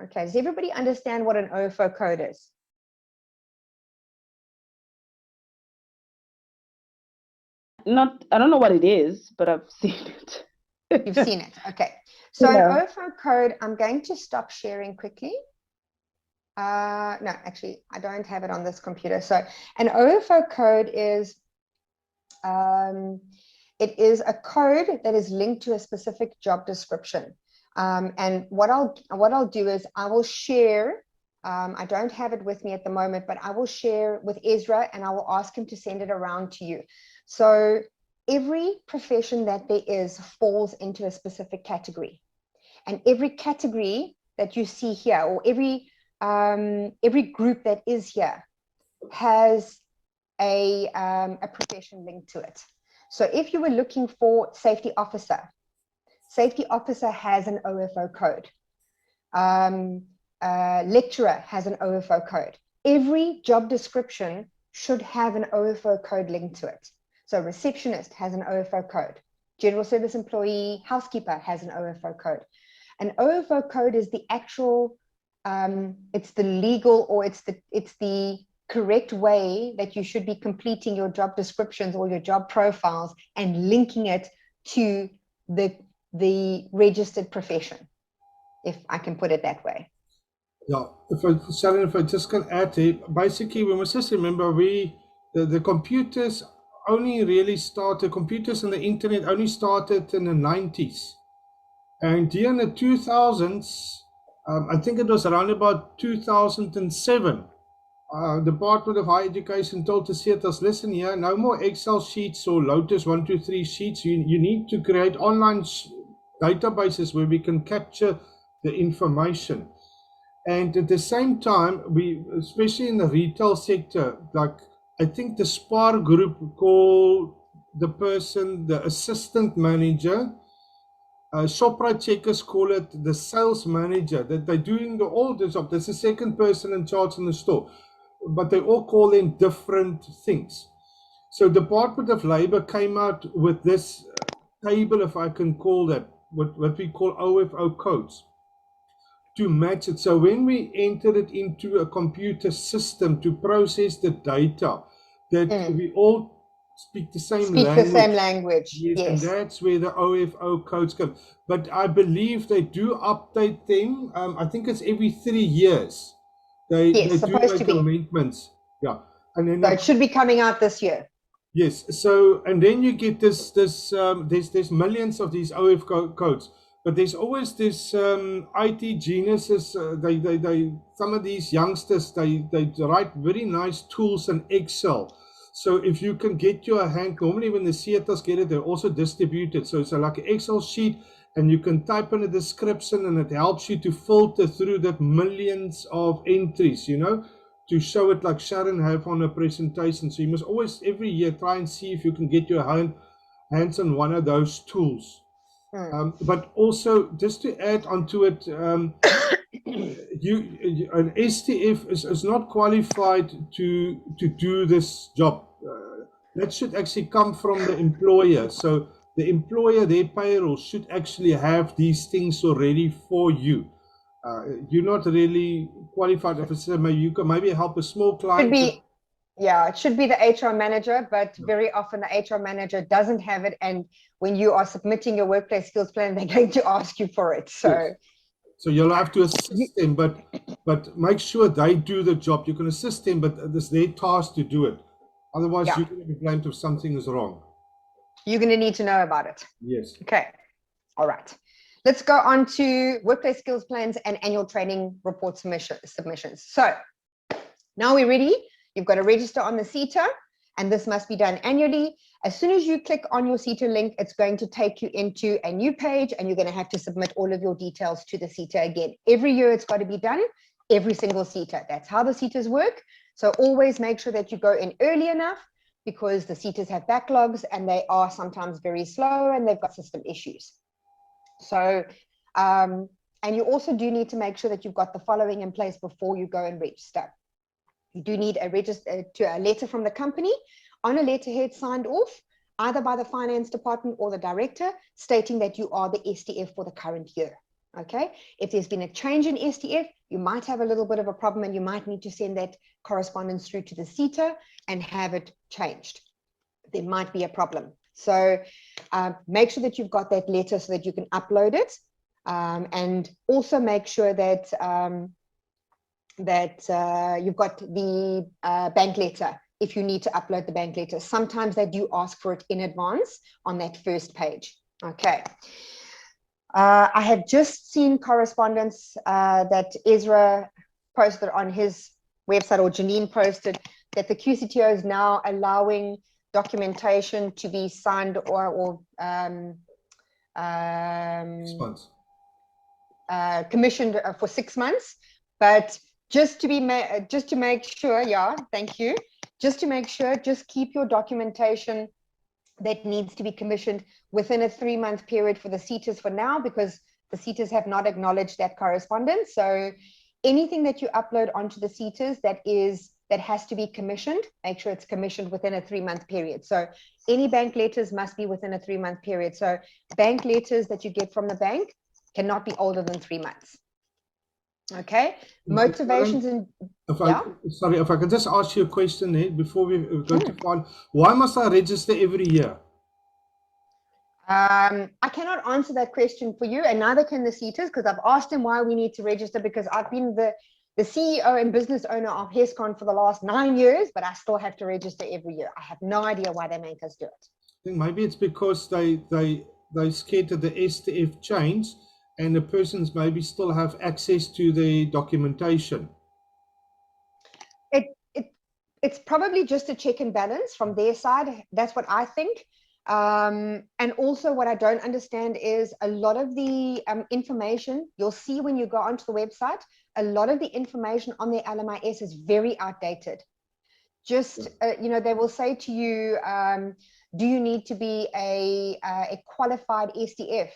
Okay, does everybody understand what an OFO code is? I don't know what it is, but I've seen it. You've seen it. Okay. So Yeah. an OFO code, I'm going to stop sharing quickly. No, actually, I don't have it on this computer. So an OFO code is, it is a code that is linked to a specific job description. And what I'll do is I will share, I don't have it with me at the moment, but I will share with Ezra, and I will ask him to send it around to you. So every profession that there is falls into a specific category, and every category that you see here, or every group that is here, has a profession linked to it. So if you were looking for safety officer has an OFO code. Lecturer has an OFO code. Every job description should have an OFO code linked to it. So receptionist has an OFO code. General service employee, housekeeper has an OFO code. An OFO code is the actual, it's the legal, or it's the correct way that you should be completing your job descriptions or your job profiles and linking it to the registered profession, if I can put it that way. Yeah, Sharon, if I just can add here, basically we must just remember the computers only really started, computers and the internet only started in the 90s. And here in the 2000s, I think it was around about 2007, Department of Higher Education told the theatres, listen here, no more Excel sheets or Lotus 123 sheets. You need to create online databases where we can capture the information. And at the same time, we, especially in the retail sector, like I think the SPAR group call the person the assistant manager. Shoprite checkers call it the sales manager, that they're doing all the job. There's a second person in charge in the store, but they all call them different things. So Department of Labor came out with this table, if I can call that, what we call OFO codes, to match it. So when we enter it into a computer system to process the data, that we all speak the same language. Yes, and that's where the OFO codes come. But I believe they do update them. I think it's every 3 years. They do make amendments. Yeah, and then so it should be coming out this year. Yes. So and then you get this there's millions of these OFO codes, but there's always this IT geniuses. They some of these youngsters they write very nice tools in Excel. So if you can get your hand, normally when the theatres get it, they're also distributed. So it's like an Excel sheet, and you can type in a description, and it helps you to filter through that millions of entries, you know, to show it like Sharon have on a presentation. So you must always, every year, try and see if you can get your hands on one of those tools. But also, just to add onto it, an SDF is not qualified to do this job. That should actually come from the employer. So the employer, their payroll should actually have these things already for you. You're not really qualified. If it's you can maybe help a small client. It should be the HR manager, but very often the HR manager doesn't have it. And when you are submitting your workplace skills plan, they're going to ask you for it. So, yes. So you'll have to assist them, but make sure they do the job. You can assist them, but it's their task to do it. Otherwise, you're going to be blamed if something is wrong. You're going to need to know about it. Yes. Okay. All right. Let's go on to workplace skills plans and annual training report submissions. So now we're ready. You've got to register on the SETA, and this must be done annually. As soon as you click on your SETA link, it's going to take you into a new page, and you're going to have to submit all of your details to the SETA again. Every year it's got to be done, every single SETA. That's how the SETAs work. So always make sure that you go in early enough, because the SETAs have backlogs and they are sometimes very slow and they've got system issues. So, and you also do need to make sure that you've got the following in place before you go and register. You do need a letter from the company on a letterhead signed off, either by the finance department or the director, stating that you are the SDF for the current year. Okay. If there's been a change in SDF, you might have a little bit of a problem, and you might need to send that correspondence through to the SETA and have it changed. There might be a problem. So make sure that you've got that letter so that you can upload it, and also make sure that you've got the bank letter if you need to upload the bank letter. Sometimes they do ask for it in advance on that first page. Okay. I have just seen correspondence that Ezra posted on his website, or Janine posted, that the QCTO is now allowing documentation to be signed or commissioned for 6 months. But just to make sure, thank you. Just to make sure, just keep your documentation that needs to be commissioned within a 3-month period for the SETAs for now, because the SETAs have not acknowledged that correspondence. So anything that you upload onto the SETAs that has to be commissioned, make sure it's commissioned within a 3-month period. So any bank letters must be within a 3-month period. So bank letters that you get from the bank cannot be older than 3 months. Okay, motivations and sorry, if I could just ask you a question here before we go to find, why must I register every year? I cannot answer that question for you, and neither can the SETAs, because I've asked them why we need to register, because I've been the CEO and business owner of HESCON for the last 9 years, but I still have to register every year. I have no idea why they make us do it. I think maybe it's because they scared that the SDF change, and the persons maybe still have access to the documentation. it's probably just a check and balance from their side. That's what I think. And also what I don't understand is a lot of the information you'll see when you go onto the website, a lot of the information on the LMIS is very outdated. Just, you know, they will say to you, do you need to be a qualified SDF?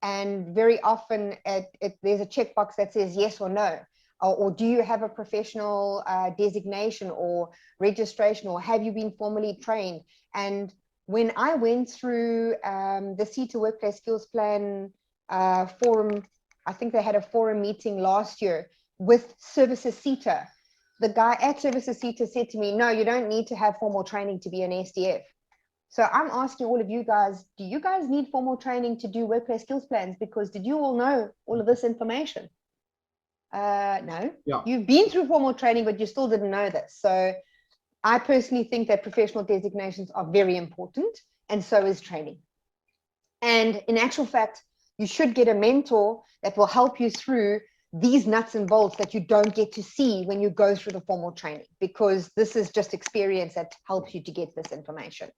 And very often there's a checkbox that says yes or no. Or do you have a professional designation or registration, or have you been formally trained? And when I went through the CETA Workplace Skills Plan forum, I think they had a forum meeting last year with Services CETA. The guy at Services CETA said to me, no, you don't need to have formal training to be an SDF. So I'm asking all of you guys, do you guys need formal training to do workplace skills plans? Because did you all know all of this information? No. Yeah. You've been through formal training, but you still didn't know this. So I personally think that professional designations are very important, and so is training. And in actual fact, you should get a mentor that will help you through these nuts and bolts that you don't get to see when you go through the formal training, because this is just experience that helps you to get this information.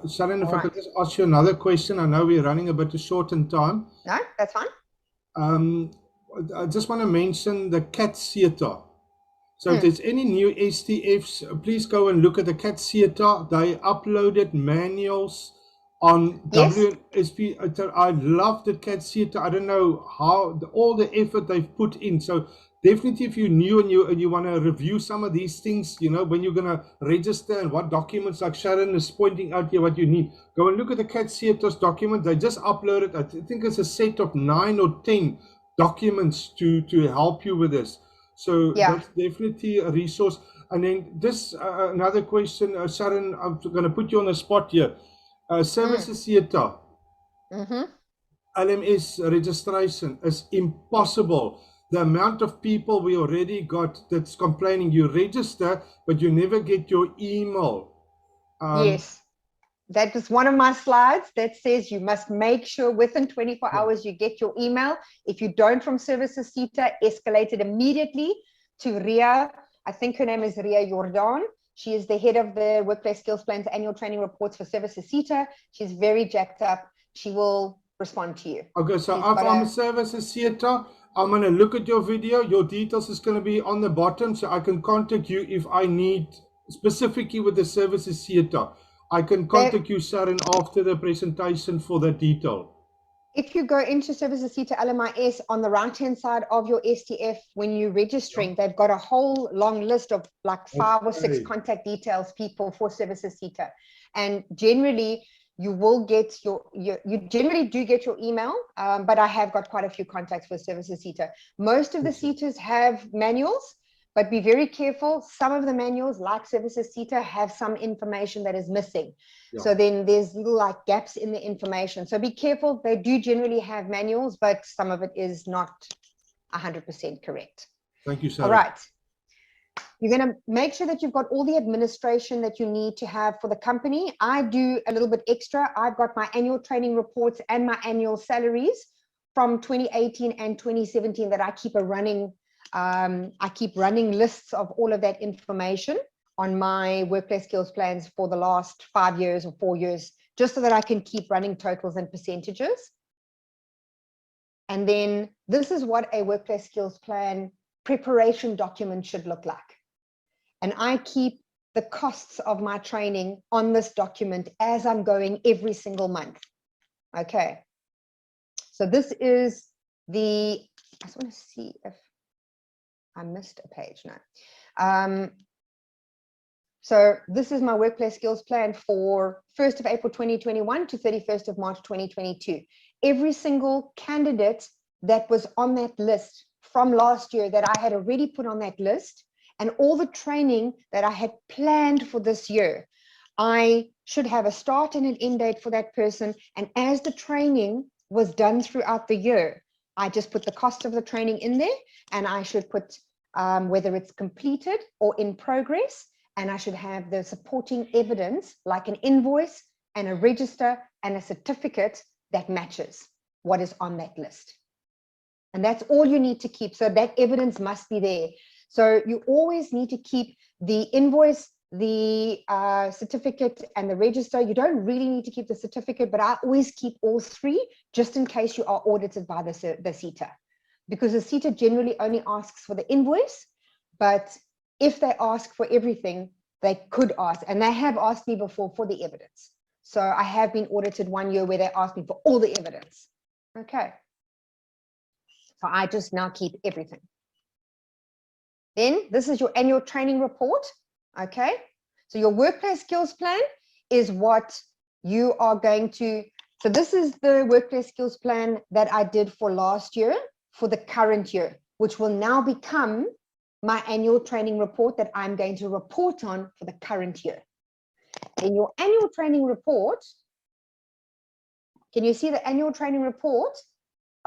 Sharon, if I could just ask you another question. I know we're running a bit short in time. No, that's fine. I just want to mention the CAT CETA. So if there's any new SDFs, please go and look at the CAT CETA. They uploaded manuals on WSP. I love the CAT CETA. I don't know how all the effort they've put in. So definitely, if you're new and you want to review some of these things, you know, when you're going to register and what documents, like Sharon is pointing out here, what you need, go and look at the CAT CETA's document. They just uploaded, I think it's a set of 9 or 10 documents to help you with this. So that's definitely a resource. And then this another question, Sharon, I'm going to put you on the spot here. Services CETA, LMS registration is impossible. The amount of people we already got that's complaining, you register, but you never get your email. Yes. That is one of my slides that says you must make sure within 24 hours you get your email. If you don't from Services CETA, escalate it immediately to Ria. I think her name is Ria Jordan. She is the head of the Workplace Skills Plans annual training reports for Services CETA. She's very jacked up. She will respond to you. Okay, so if I'm Services CETA, I'm going to look at your video. Your details is going to be on the bottom, so I can contact you if I need, specifically with the Services CETA. I can contact you, Sharon, after the presentation for that detail. If you go into Services CETA LMIS, on the right-hand side of your SDF, when you're registering, they've got a whole long list of like 5 or 6 contact details people for Services CETA. And generally, you will get you generally do get your email, but I have got quite a few contacts for Services CETA. Most of the CETAs have manuals, but be very careful. Some of the manuals, like Services CETA, have some information that is missing. So then there's little like gaps in the information. So be careful. They do generally have manuals, but some of it is not 100% correct. Thank you, Sharon. All right. You're going to make sure that you've got all the administration that you need to have for the company. I do a little bit extra. I've got my annual training reports and my annual salaries from 2018 and 2017 that I keep running. I keep running lists of all of that information on my workplace skills plans for the last 5 years or 4 years, just so that I can keep running totals and percentages. And then this is what a workplace skills plan preparation document should look like. And I keep the costs of my training on this document as I'm going every single month. Okay. So this is the, I just want to see if I missed a page now. So this is my workplace skills plan for 1st of April 2021 to 31st of March 2022. Every single candidate that was on that list from last year that I had already put on that list, and all the training that I had planned for this year, I should have a start and an end date for that person. And as the training was done throughout the year, I just put the cost of the training in there, and I should put whether it's completed or in progress, and I should have the supporting evidence like an invoice and a register and a certificate that matches what is on that list. And that's all you need to keep. So that evidence must be there. So you always need to keep the invoice the certificate and the register. You don't really need to keep the certificate, but I always keep all three just in case you are audited by the CETA, because the CETA generally only asks for the invoice, but if they ask for everything, they could ask, and they have asked me before for the evidence. So I have been audited 1 year where they asked me for all the evidence. Okay. So I just now keep everything. Then this is your annual training report. Okay. So your workplace skills plan is what you are going to, so this is the workplace skills plan that I did for last year, for the current year, which will now become my annual training report that I'm going to report on for the current year. In your annual training report, can you see the annual training report?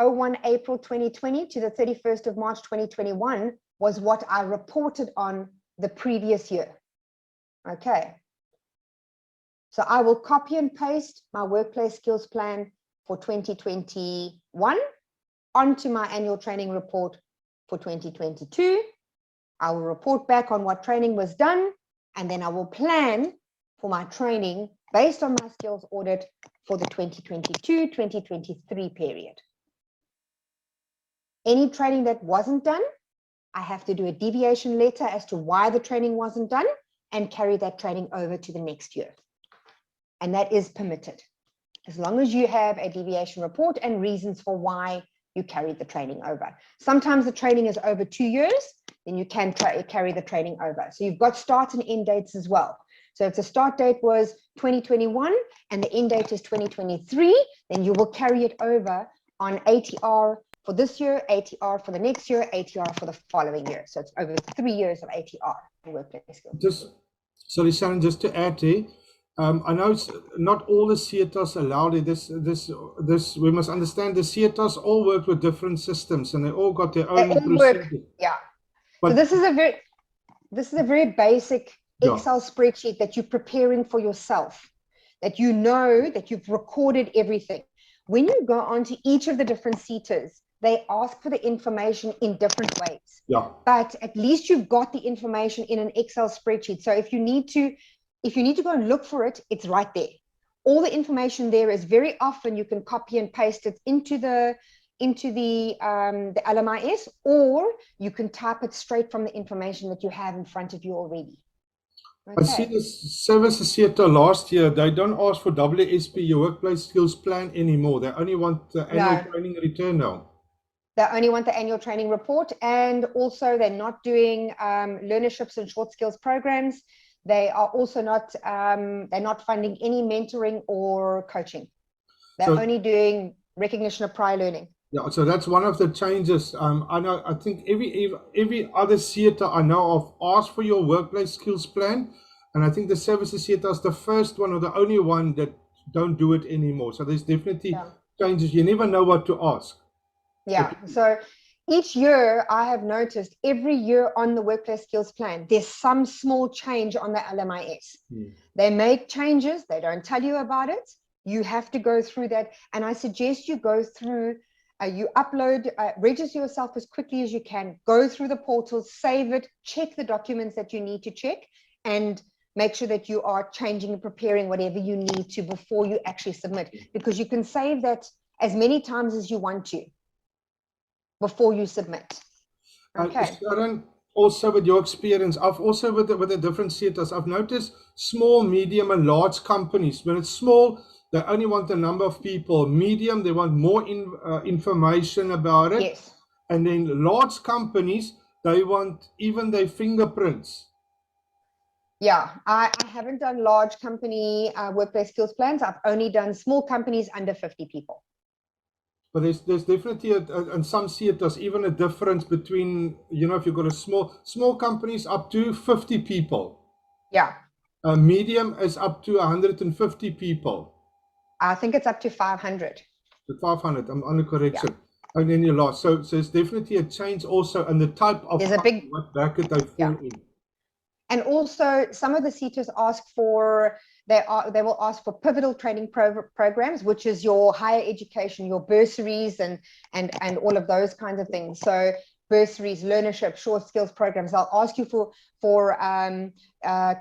01 April 2020 to the 31st of March 2021 was what I reported on the previous year. Okay. So I will copy and paste my workplace skills plan for 2021 onto my annual training report for 2022. I will report back on what training was done, and then I will plan for my training based on my skills audit for the 2022-2023 period. Any training that wasn't done, I have to do a deviation letter as to why the training wasn't done and carry that training over to the next year. And that is permitted, as long as you have a deviation report and reasons for why you carried the training over. Sometimes the training is over 2 years, then you can carry the training over. So you've got start and end dates as well. So if the start date was 2021 and the end date is 2023, then you will carry it over on ATR for this year, ATR for the next year, ATR for the following year. So it's over 3 years of ATR in workplace skills. Sorry, Sharon, just to add there, I know it's not all the CETAs allowed it. We must understand the CETAs all work with different systems and they all got their own procedure. Yeah. But so this is a very basic Excel spreadsheet that you're preparing for yourself, that you know that you've recorded everything. When you go on to each of the different CETAs, they ask for the information in different ways. Yeah. But at least you've got the information in an Excel spreadsheet. So if you need to go and look for it, it's right there. All the information there is very often you can copy and paste it into the LMIS, or you can type it straight from the information that you have in front of you already. Okay. I see the services CETA last year, they don't ask for WSP, your workplace skills plan anymore. They only want the annual training return now. They only want the annual training report, and also they're not doing learnerships and short skills programs. They are also not, they're not funding any mentoring or coaching. They're only doing recognition of prior learning. Yeah, so that's one of the changes. I think every other CETA I know of asks for your workplace skills plan, and I think the services CETA is the first one or the only one that don't do it anymore. So there's definitely changes. You never know what to ask. Yeah. So each year I have noticed every year on the workplace skills plan, there's some small change on the LMIS. They make changes. They don't tell you about it. You have to go through that. And I suggest you go through, you upload, register yourself as quickly as you can, go through the portal, save it, check the documents that you need to check, and make sure that you are changing and preparing whatever you need to before you actually submit, because you can save that as many times as you want to before you submit. Okay. Sharon, also with your experience, I've also with the different CETAs, I've noticed small, medium, and large companies. When it's small, they only want the number of people. Medium, they want more information about it. Yes. And then large companies, they want even their fingerprints. Yeah, I haven't done large company workplace skills plans. I've only done small companies under 50 people. But there's definitely in some CETAs even a difference between, you know, if you've got a small companies up to 50 people. Yeah. A medium is up to 150 people. I think it's up to 500. To 500, I'm on the correction. Yeah. And then you're lost. So it's definitely a change also in the type of what bracket they fall in. And also some of the CETAs ask for, they will ask for pivotal training programs, which is your higher education, your bursaries and all of those kinds of things. So bursaries, learnership, short skills programs. They'll ask you for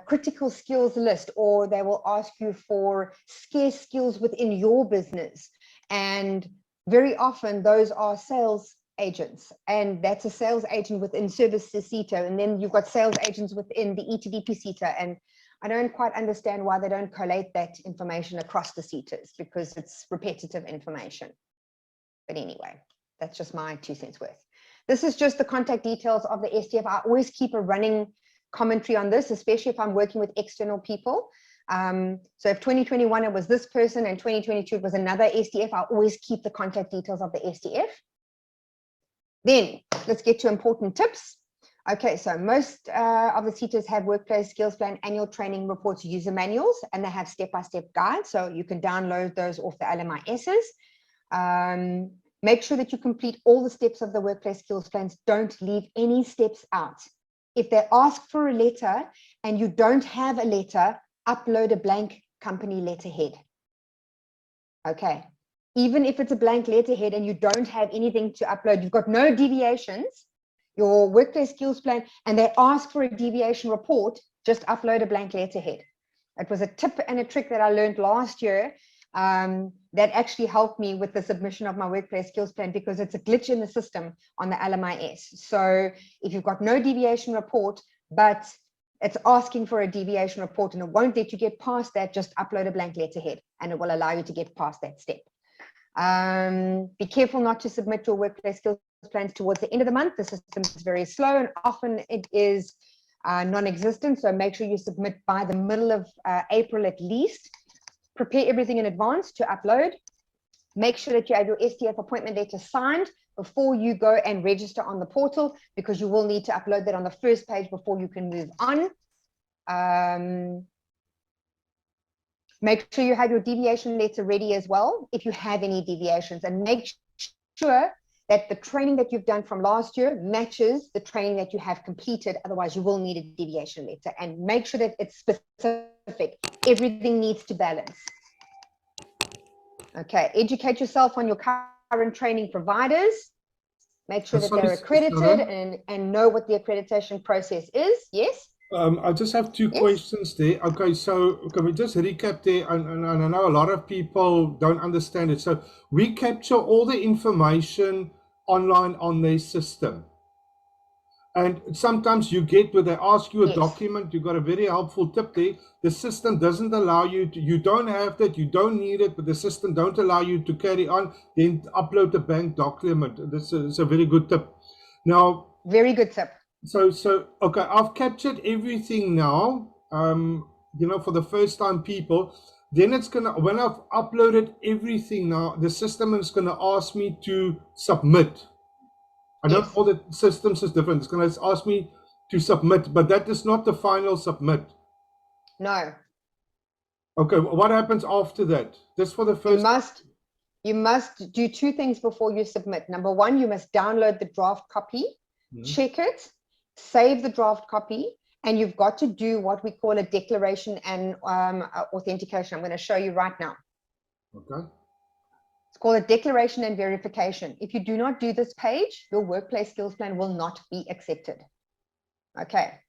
critical skills list, or they will ask you for scarce skills within your business. And very often those are sales agents, and that's a sales agent within services CETA, and then you've got sales agents within the ETDP CETA, and I don't quite understand why they don't collate that information across the CETAs, because it's repetitive information. But anyway, that's just my 2 cents worth. This is just the contact details of the SDF. I always keep a running commentary on this, especially if I'm working with external people. So if 2021 it was this person and 2022 it was another SDF, I always keep the contact details of the SDF. Then let's get to important tips. Okay, so most of the CETAs have workplace skills plan, annual training reports, user manuals, and they have step-by-step guides. So you can download those off the LMISs. Make sure that you complete all the steps of the workplace skills plans. Don't leave any steps out. If they ask for a letter and you don't have a letter, upload a blank company letterhead. Okay. Even if it's a blank letterhead and you don't have anything to upload, you've got no deviations, your workplace skills plan, and they ask for a deviation report, just upload a blank letterhead. It was a tip and a trick that I learned last year that actually helped me with the submission of my workplace skills plan, because it's a glitch in the system on the LMIS. So if you've got no deviation report, but it's asking for a deviation report and it won't let you get past that, just upload a blank letterhead and it will allow you to get past that step. Be careful not to submit your workplace skills plans towards the end of the month. The system is very slow and often it is non-existent. So make sure you submit by the middle of April at least. Prepare everything in advance to upload. Make sure that you have your SDF appointment letter signed before you go and register on the portal, because you will need to upload that on the first page before you can move on. Make sure you have your deviation letter ready as well, if you have any deviations, and make sure that the training that you've done from last year matches the training that you have completed. Otherwise, you will need a deviation letter, and make sure that it's specific. Everything needs to balance. Okay, educate yourself on your current training providers. Make sure that they're accredited and know what the accreditation process is. Yes? I just have two questions there. Okay, so can we just recap there? And I know a lot of people don't understand it. So we capture all the information online on their system. And sometimes you get where they ask you a document, you got a very helpful tip there. The system doesn't allow you to, you don't have that, you don't need it, but the system don't allow you to carry on, then upload the bank document. This is a very good tip. Now, very good tip. So okay, I've captured everything now, you know, for the first time people. Then it's gonna, when I've uploaded everything now, the system is gonna ask me to submit. I know all the systems is different. It's going to ask me to submit, but that is not the final submit. No. Okay, what happens after that? Just for the first. You must do two things before you submit. Number one, you must download the draft copy, check it, save the draft copy, and you've got to do what we call a declaration and authentication. I'm going to show you right now. Okay. It's called a declaration and verification. If you do not do this page, your workplace skills plan will not be accepted. Okay.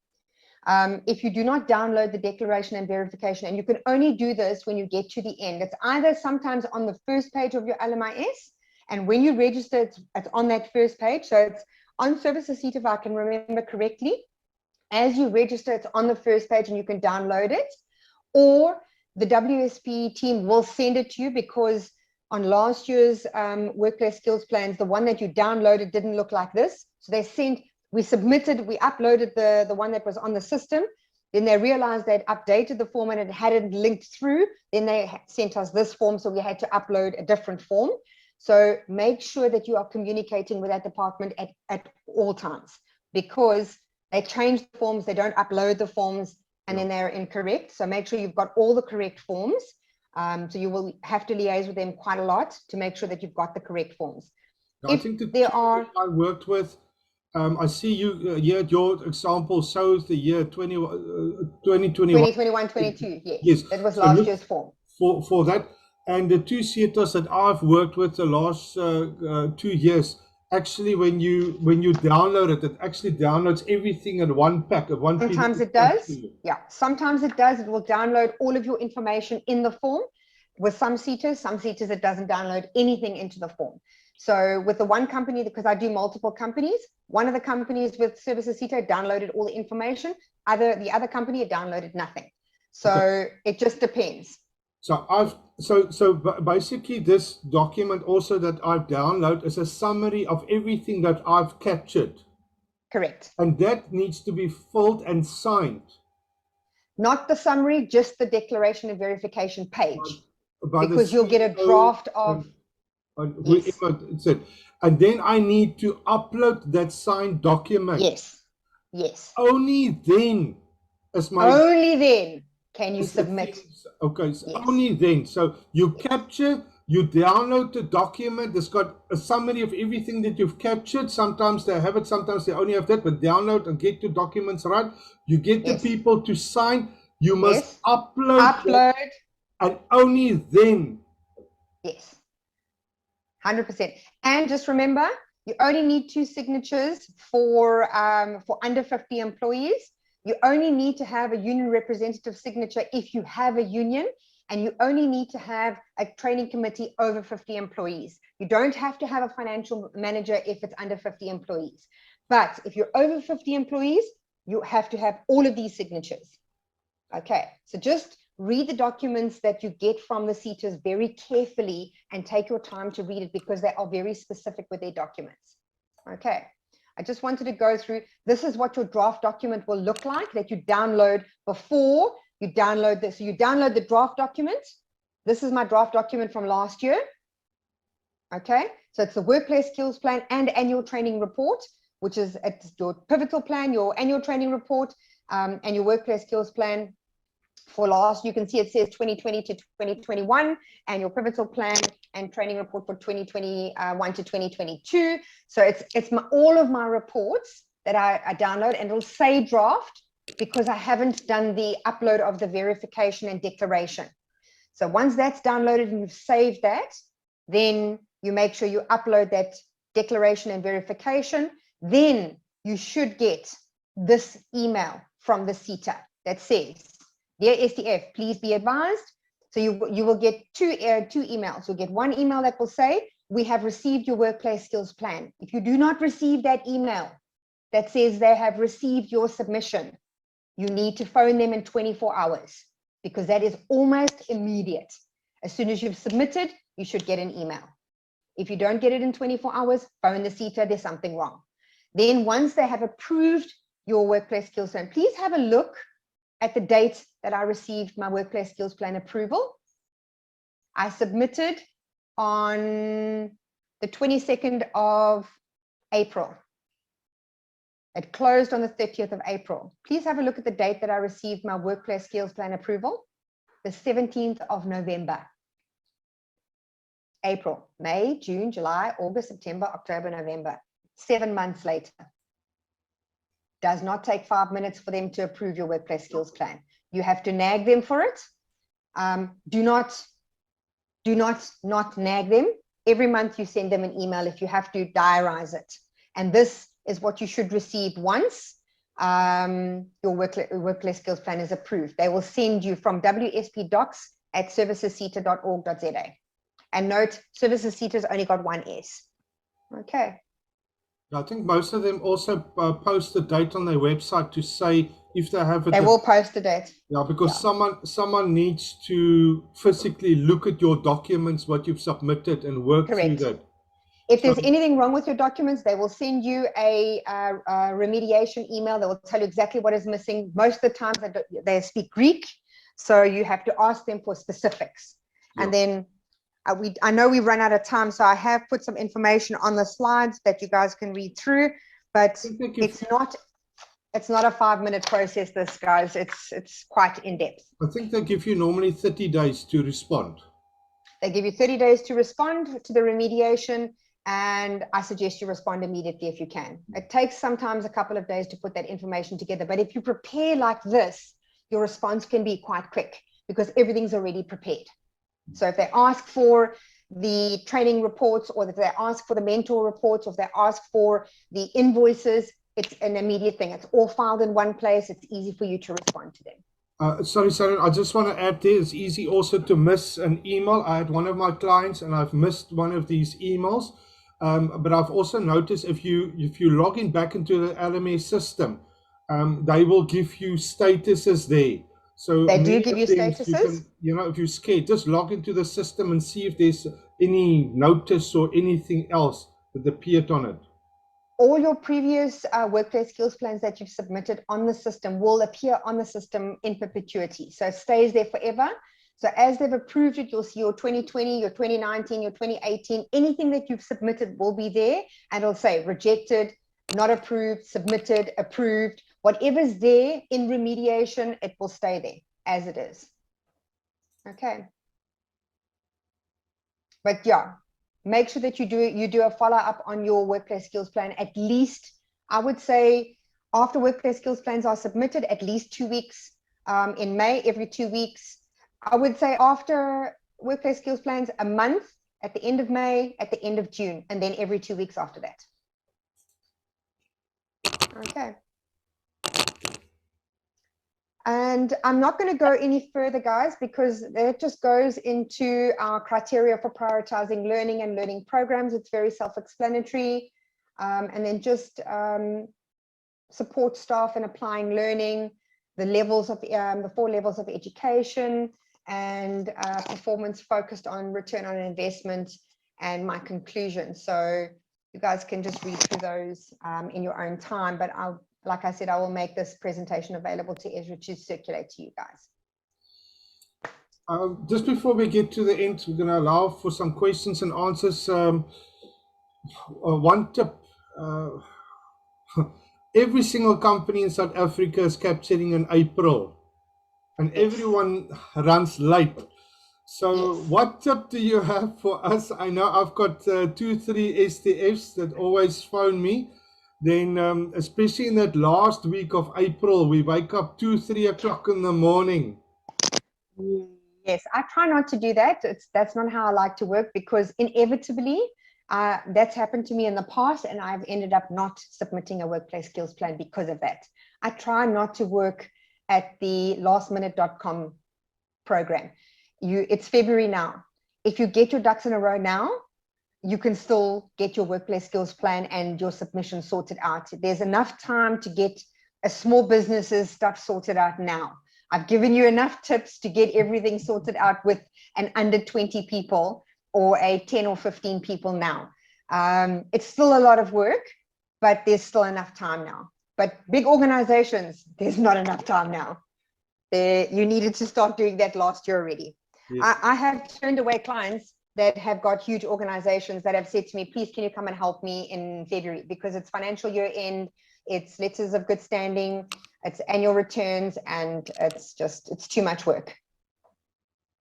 If you do not download the declaration and verification, and you can only do this when you get to the end, it's either sometimes on the first page of your LMIS, and when you register, it's on that first page. So it's on Services CETA, if I can remember correctly. As you register, it's on the first page and you can download it, or the WSP team will send it to you, because on last year's workplace skills plans, the one that you downloaded didn't look like this. So they sent, we uploaded the one that was on the system. Then they realized they'd updated the form and it hadn't linked through. Then they sent us this form, so we had to upload a different form. So make sure that you are communicating with that department at all times, because they change the forms, they don't upload the forms, and then they're incorrect. So make sure you've got all the correct forms. So you will have to liaise with them quite a lot to make sure that you've got the correct forms. I think there are, I worked with, I see you here, your example shows the year 2021. 2021, 22, yes. Yes. That was last year's form. For that, and the two CETAs that I've worked with the last 2 years, actually when you download it, it actually downloads everything in one pack, at one Sometimes PDF it does. to you. Yeah, sometimes it does. It will download all of your information in the form. With some seaters it doesn't download anything into the form. So with the one company, because I do multiple companies, one of the companies with services seater downloaded all the information. The other company, it downloaded nothing. So Okay. it just depends. So basically this document also that I've downloaded is a summary of everything that I've captured. Correct. And that needs to be filled and signed. Not the summary, just the declaration and verification page. By Because the you'll get a CEO draft of, and yes. whoever it said. And then I need to upload that signed document. Yes. Yes. Only then is my Only then can you is the submit. things, okay, so Yes. only then. So you Yes. capture, you download the document. It's got a summary of everything that you've captured. Sometimes they have it, sometimes they only have that, but download and get your documents right. You get the Yes. people to sign. You must Yes. upload Upload. and only then. Yes. 100%. And just remember, you only need 2 signatures for under 50 employees. You only need to have a union representative signature if you have a union, and you only need to have a training committee over 50 employees. You don't have to have a financial manager if it's under 50 employees. But if you're over 50 employees, you have to have all of these signatures. Okay, so just read the documents that you get from the seaters very carefully and take your time to read it, because they are very specific with their documents. Okay, I just wanted to go through, this is what your draft document will look like that you download before you download this. So you download the draft document. This is my draft document from last year. Okay, so it's the workplace skills plan and annual training report, which is your pivotal plan, your annual training report, and your workplace skills plan for last. You can see it says 2020 to 2021, and your pivotal plan and training report for 2021 to 2022. So it's all of my reports that I download, and it'll say draft because I haven't done the upload of the verification and declaration. So once that's downloaded and you've saved that, then you make sure you upload that declaration and verification. Then you should get this email from the seater that says, "Dear SDF, please be advised." So you will get two emails. You'll get one email that will say, "We have received your workplace skills plan." If you do not receive that email that says they have received your submission, you need to phone them in 24 hours, because that is almost immediate. As soon as you've submitted, you should get an email. If you don't get it in 24 hours, phone the seater, there's something wrong. Then once they have approved your workplace skills plan, please have a look at the date that I received my workplace skills plan approval. I submitted on the 22nd of April. It closed on the 30th of April. Please have a look at the date that I received my workplace skills plan approval, the 17th of November. April, May, June, July, August, September, October, November. 7 months later. Does not take 5 minutes for them to approve your workplace skills plan. You have to nag them for it. Do not nag them. Every month you send them an email if you have to diarize it. And this is what you should receive once your workplace skills plan is approved. They will send you from wspdocs@servicesseater.org.za. And note, services seaters only got one S. Okay. I think most of them also post the date on their website to say if they have it. They will post the date. Yeah, because someone needs to physically look at your documents, what you've submitted, and work through that. If there's anything wrong with your documents, they will send you a remediation email that will tell you exactly what is missing. Most of the time they speak Greek, so you have to ask them for specifics. Yeah. And then I know we've run out of time, so I have put some information on the slides that you guys can read through, but it's not a 5-minute process, this, guys. It's quite in-depth. I think they give you normally 30 days to respond. They give you 30 days to respond to the remediation, and I suggest you respond immediately if you can. It takes sometimes a couple of days to put that information together, but if you prepare like this, your response can be quite quick because everything's already prepared. So if they ask for the training reports, or if they ask for the mentor reports, or if they ask for the invoices, it's an immediate thing. It's all filed in one place. It's easy for you to respond to them. Sorry, Sharon, I just want to add there, it's easy also to miss an email. I had one of my clients and I've missed one of these emails. But I've also noticed if you log in back into the LMS system, they will give you statuses there. So They do many give of you them statuses. you can, you know, if you're scared, just log into the system and see if there's any notice or anything else that appeared on it. All your previous workplace skills plans that you've submitted on the system will appear on the system in perpetuity. So it stays there forever. So as they've approved it, you'll see your 2020, your 2019, your 2018, anything that you've submitted will be there, and it'll say rejected, not approved, submitted, approved. Whatever's there in remediation, it will stay there as it is. Okay. But yeah, make sure that you do a follow-up on your workplace skills plan. At least, I would say, after workplace skills plans are submitted, at least 2 weeks in May, every 2 weeks. I would say after workplace skills plans, a month, at the end of May, at the end of June, and then every 2 weeks after that. Okay. And I'm not going to go any further, guys, because that just goes into our criteria for prioritizing learning and learning programs. It's very self-explanatory. And then just support staff in applying learning, the levels of the 4 levels of education, and performance focused on return on investment, and my conclusion. So you guys can just read through those in your own time, but like I said, I will make this presentation available to Ezra to circulate to you guys. Just before we get to the end, we're going to allow for some questions and answers. One tip, every single company in South Africa is capturing in April, and Yes. everyone runs late. So Yes. what tip do you have for us? I know I've got 2-3 SDFs that always phone me. Then especially in that last week of April, we wake up 2-3 o'clock in the morning. Yes, I try not to do that. That's not how I like to work, because inevitably that's happened to me in the past, and I've ended up not submitting a workplace skills plan because of that. I try not to work at the lastminute.com program. It's February now. If you get your ducks in a row now, you can still get your workplace skills plan and your submission sorted out. There's enough time to get a small business's stuff sorted out now. I've given you enough tips to get everything sorted out with an under 20 people or a 10 or 15 people now. It's still a lot of work, but there's still enough time now. But big organizations, there's not enough time now. You needed to start doing that last year already. Yes. I have turned away clients that have got huge organizations that have said to me, please, can you come and help me in February? Because it's financial year end, it's letters of good standing, it's annual returns, and it's too much work.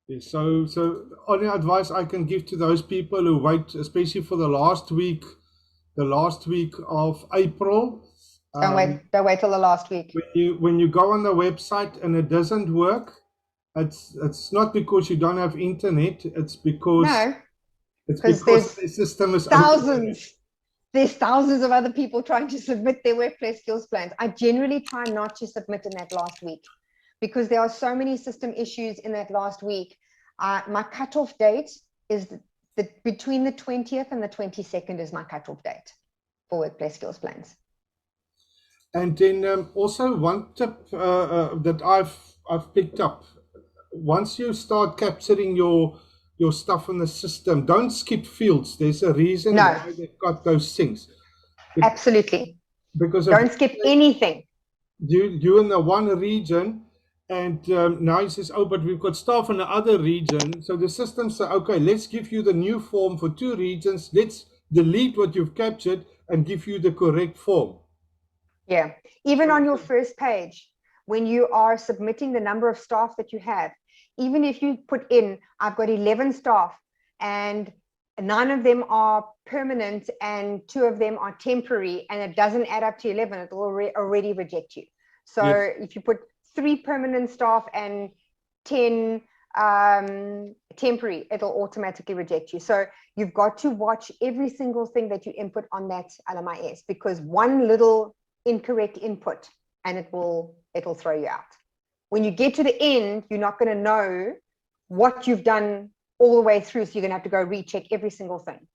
Yes, so only advice I can give to those people who wait, especially for the last week of April. Don't wait till the last week. When you go on the website and it doesn't work, it's not because you don't have internet, it's because the system is thousands. There's thousands of other people trying to submit their workplace skills plans. I generally try not to submit in that last week because there are so many system issues in that last week. My cutoff date is between the 20th and the 22nd is my cutoff date for workplace skills plans. And then also one tip that I've picked up, once you start capturing your stuff in the system, don't skip fields. There's a reason why they've got those things. Absolutely. Because don't skip anything. You're in the one region, and now he says, oh, but we've got staff in the other region. So the system says, okay, let's give you the new form for 2 regions. Let's delete what you've captured and give you the correct form. Yeah. Even on your first page, when you are submitting the number of staff that you have, even if you put in, I've got 11 staff and 9 of them are permanent and 2 of them are temporary, and it doesn't add up to 11, it will already reject you. So if you put 3 permanent staff and 10 temporary, it'll automatically reject you. So you've got to watch every single thing that you input on that LMIS, because one little incorrect input and it'll throw you out. When you get to the end, you're not going to know what you've done all the way through, so you're going to have to go recheck every single thing.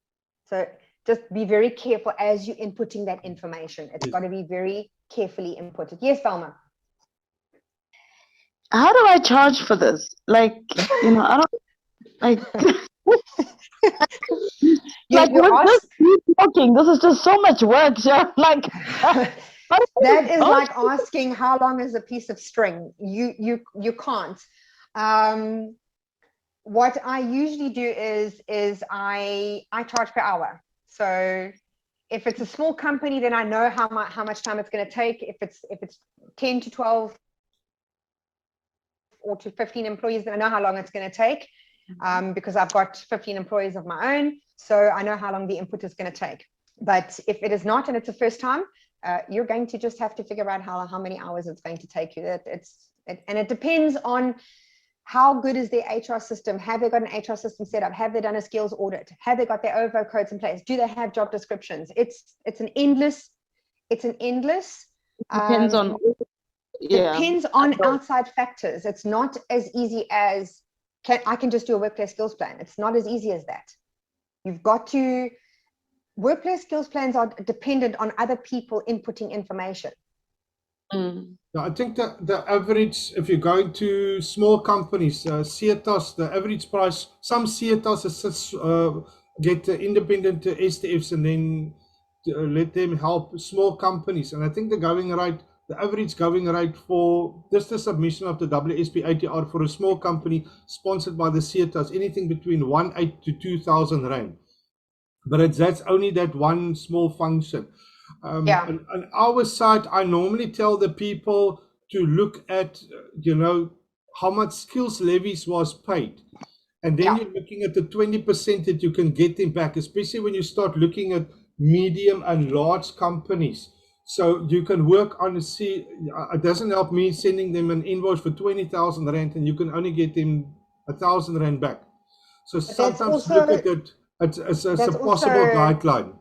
So just be very careful as you're inputting that information. It's got to be very carefully inputted. Yes, Velma? How do I charge for this? Like, you know, I don't like. Like, talking. This is just so much work, Sharon. Like, that is like asking how long is a piece of string. You can't. What I usually do is I charge per hour. So if it's a small company, then I know how much time it's going to take. If it's 10 to 12 or to 15 employees, then I know how long it's going to take, because I've got 15 employees of my own. So I know how long the input is going to take. But if it is not, and it's the first time, you're going to just have to figure out how many hours it's going to take you. And it depends on how good is their HR system. Have they got an HR system set up? Have they done a skills audit? Have they got their OVO codes in place? Do they have job descriptions? It's an endless. Depends on. Yeah. Depends on outside factors. It's not as easy as I can just do a workplace skills plan. It's not as easy as that. You've got to. Workplace skills plans are dependent on other people inputting information. I think that the average, if you're going to small companies, CETAs, the average price, some CETAs get independent SDFs and then let them help small companies. And I think the average going rate for just the submission of the WSP ATR for a small company sponsored by the CETAs, anything between 1,800 to 2,000 Rand. But that's only that one small function. On our side, I normally tell the people to look at, how much skills levies was paid. And then you're looking at the 20% that you can get them back, especially when you start looking at medium and large companies. So you can work on it doesn't help me sending them an invoice for 20,000 Rand and you can only get them 1,000 Rand back. So sometimes look at it as a possible guideline.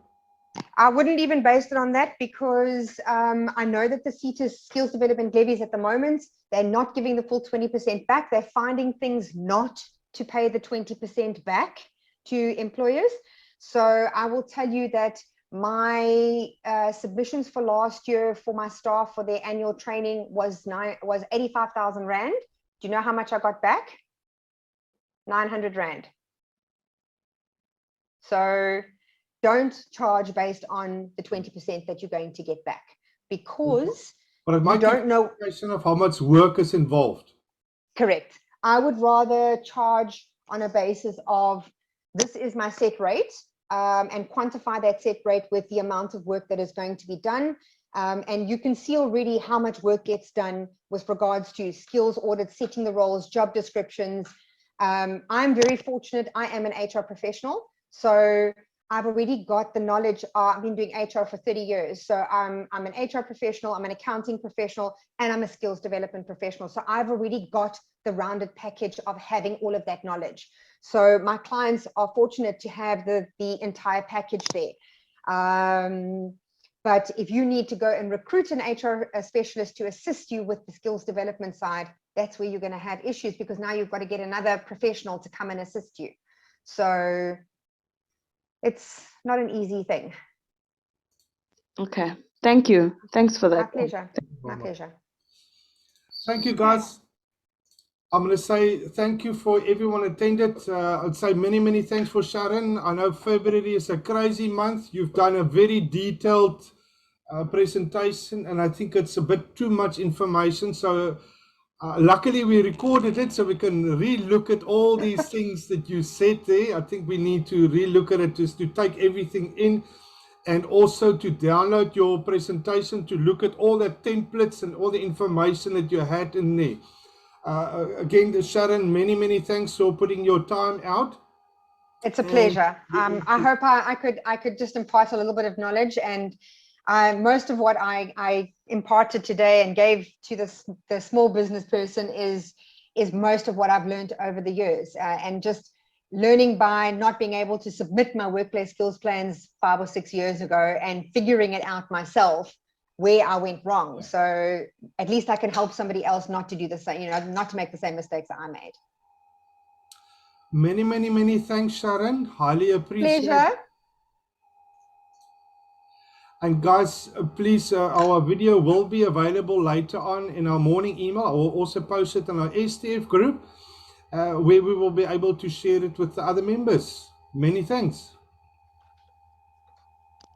I wouldn't even base it on that, because I know that the CETA skills development levies at the moment, they're not giving the full 20% back. They're finding things not to pay the 20% back to employers. So I will tell you that my submissions for last year for my staff for their annual training was 85,000 Rand. Do you know how much I got back? 900 Rand. So don't charge based on the 20% that you're going to get back, because but it might don't know of how much work is involved. Correct. I would rather charge on a basis of this is my set rate, and quantify that set rate with the amount of work that is going to be done. And you can see already how much work gets done with regards to skills audits, setting the roles, job descriptions. I'm very fortunate. I am an HR professional. So I've already got the knowledge. I've been doing HR for 30 years. So I'm an HR professional, I'm an accounting professional, and I'm a skills development professional. So I've already got the rounded package of having all of that knowledge. So my clients are fortunate to have the entire package there. But if you need to go and recruit an HR specialist to assist you with the skills development side, that's where you're going to have issues, because now you've got to get another professional to come and assist you. So it's not an easy thing. Okay, thank you. Thanks for that. My pleasure. My pleasure. Thank you, guys. I'm going to say thank you for everyone attended. I'd say many thanks for Sharon. I know February is a crazy month. You've done a very detailed presentation, and I think it's a bit too much information. So luckily we recorded it so we can re-look at all these things that you said there. I think we need to re-look at it just to take everything in, and also to download your presentation to look at all the templates and all the information that you had in there. Again, Sharon, many thanks for putting your time out. It's a pleasure. I hope I could just impart a little bit of knowledge, and most of what I imparted today and gave to the small business person is is most of what I've learned over the years, and just learning by not being able to submit my workplace skills plans 5 or 6 years ago and figuring it out myself where I went wrong. So at least I can help somebody else not to do the same, not to make the same mistakes that I made. Many, many, many thanks, Sharon. Highly appreciate. Pleasure. And guys, please, our video will be available later on in our morning email. I will also post it in our SDF group, where we will be able to share it with the other members. Many thanks.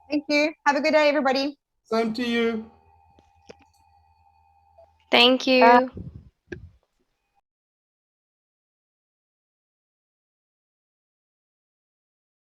Thank you. Have a good day, everybody. Same to you. Thank you.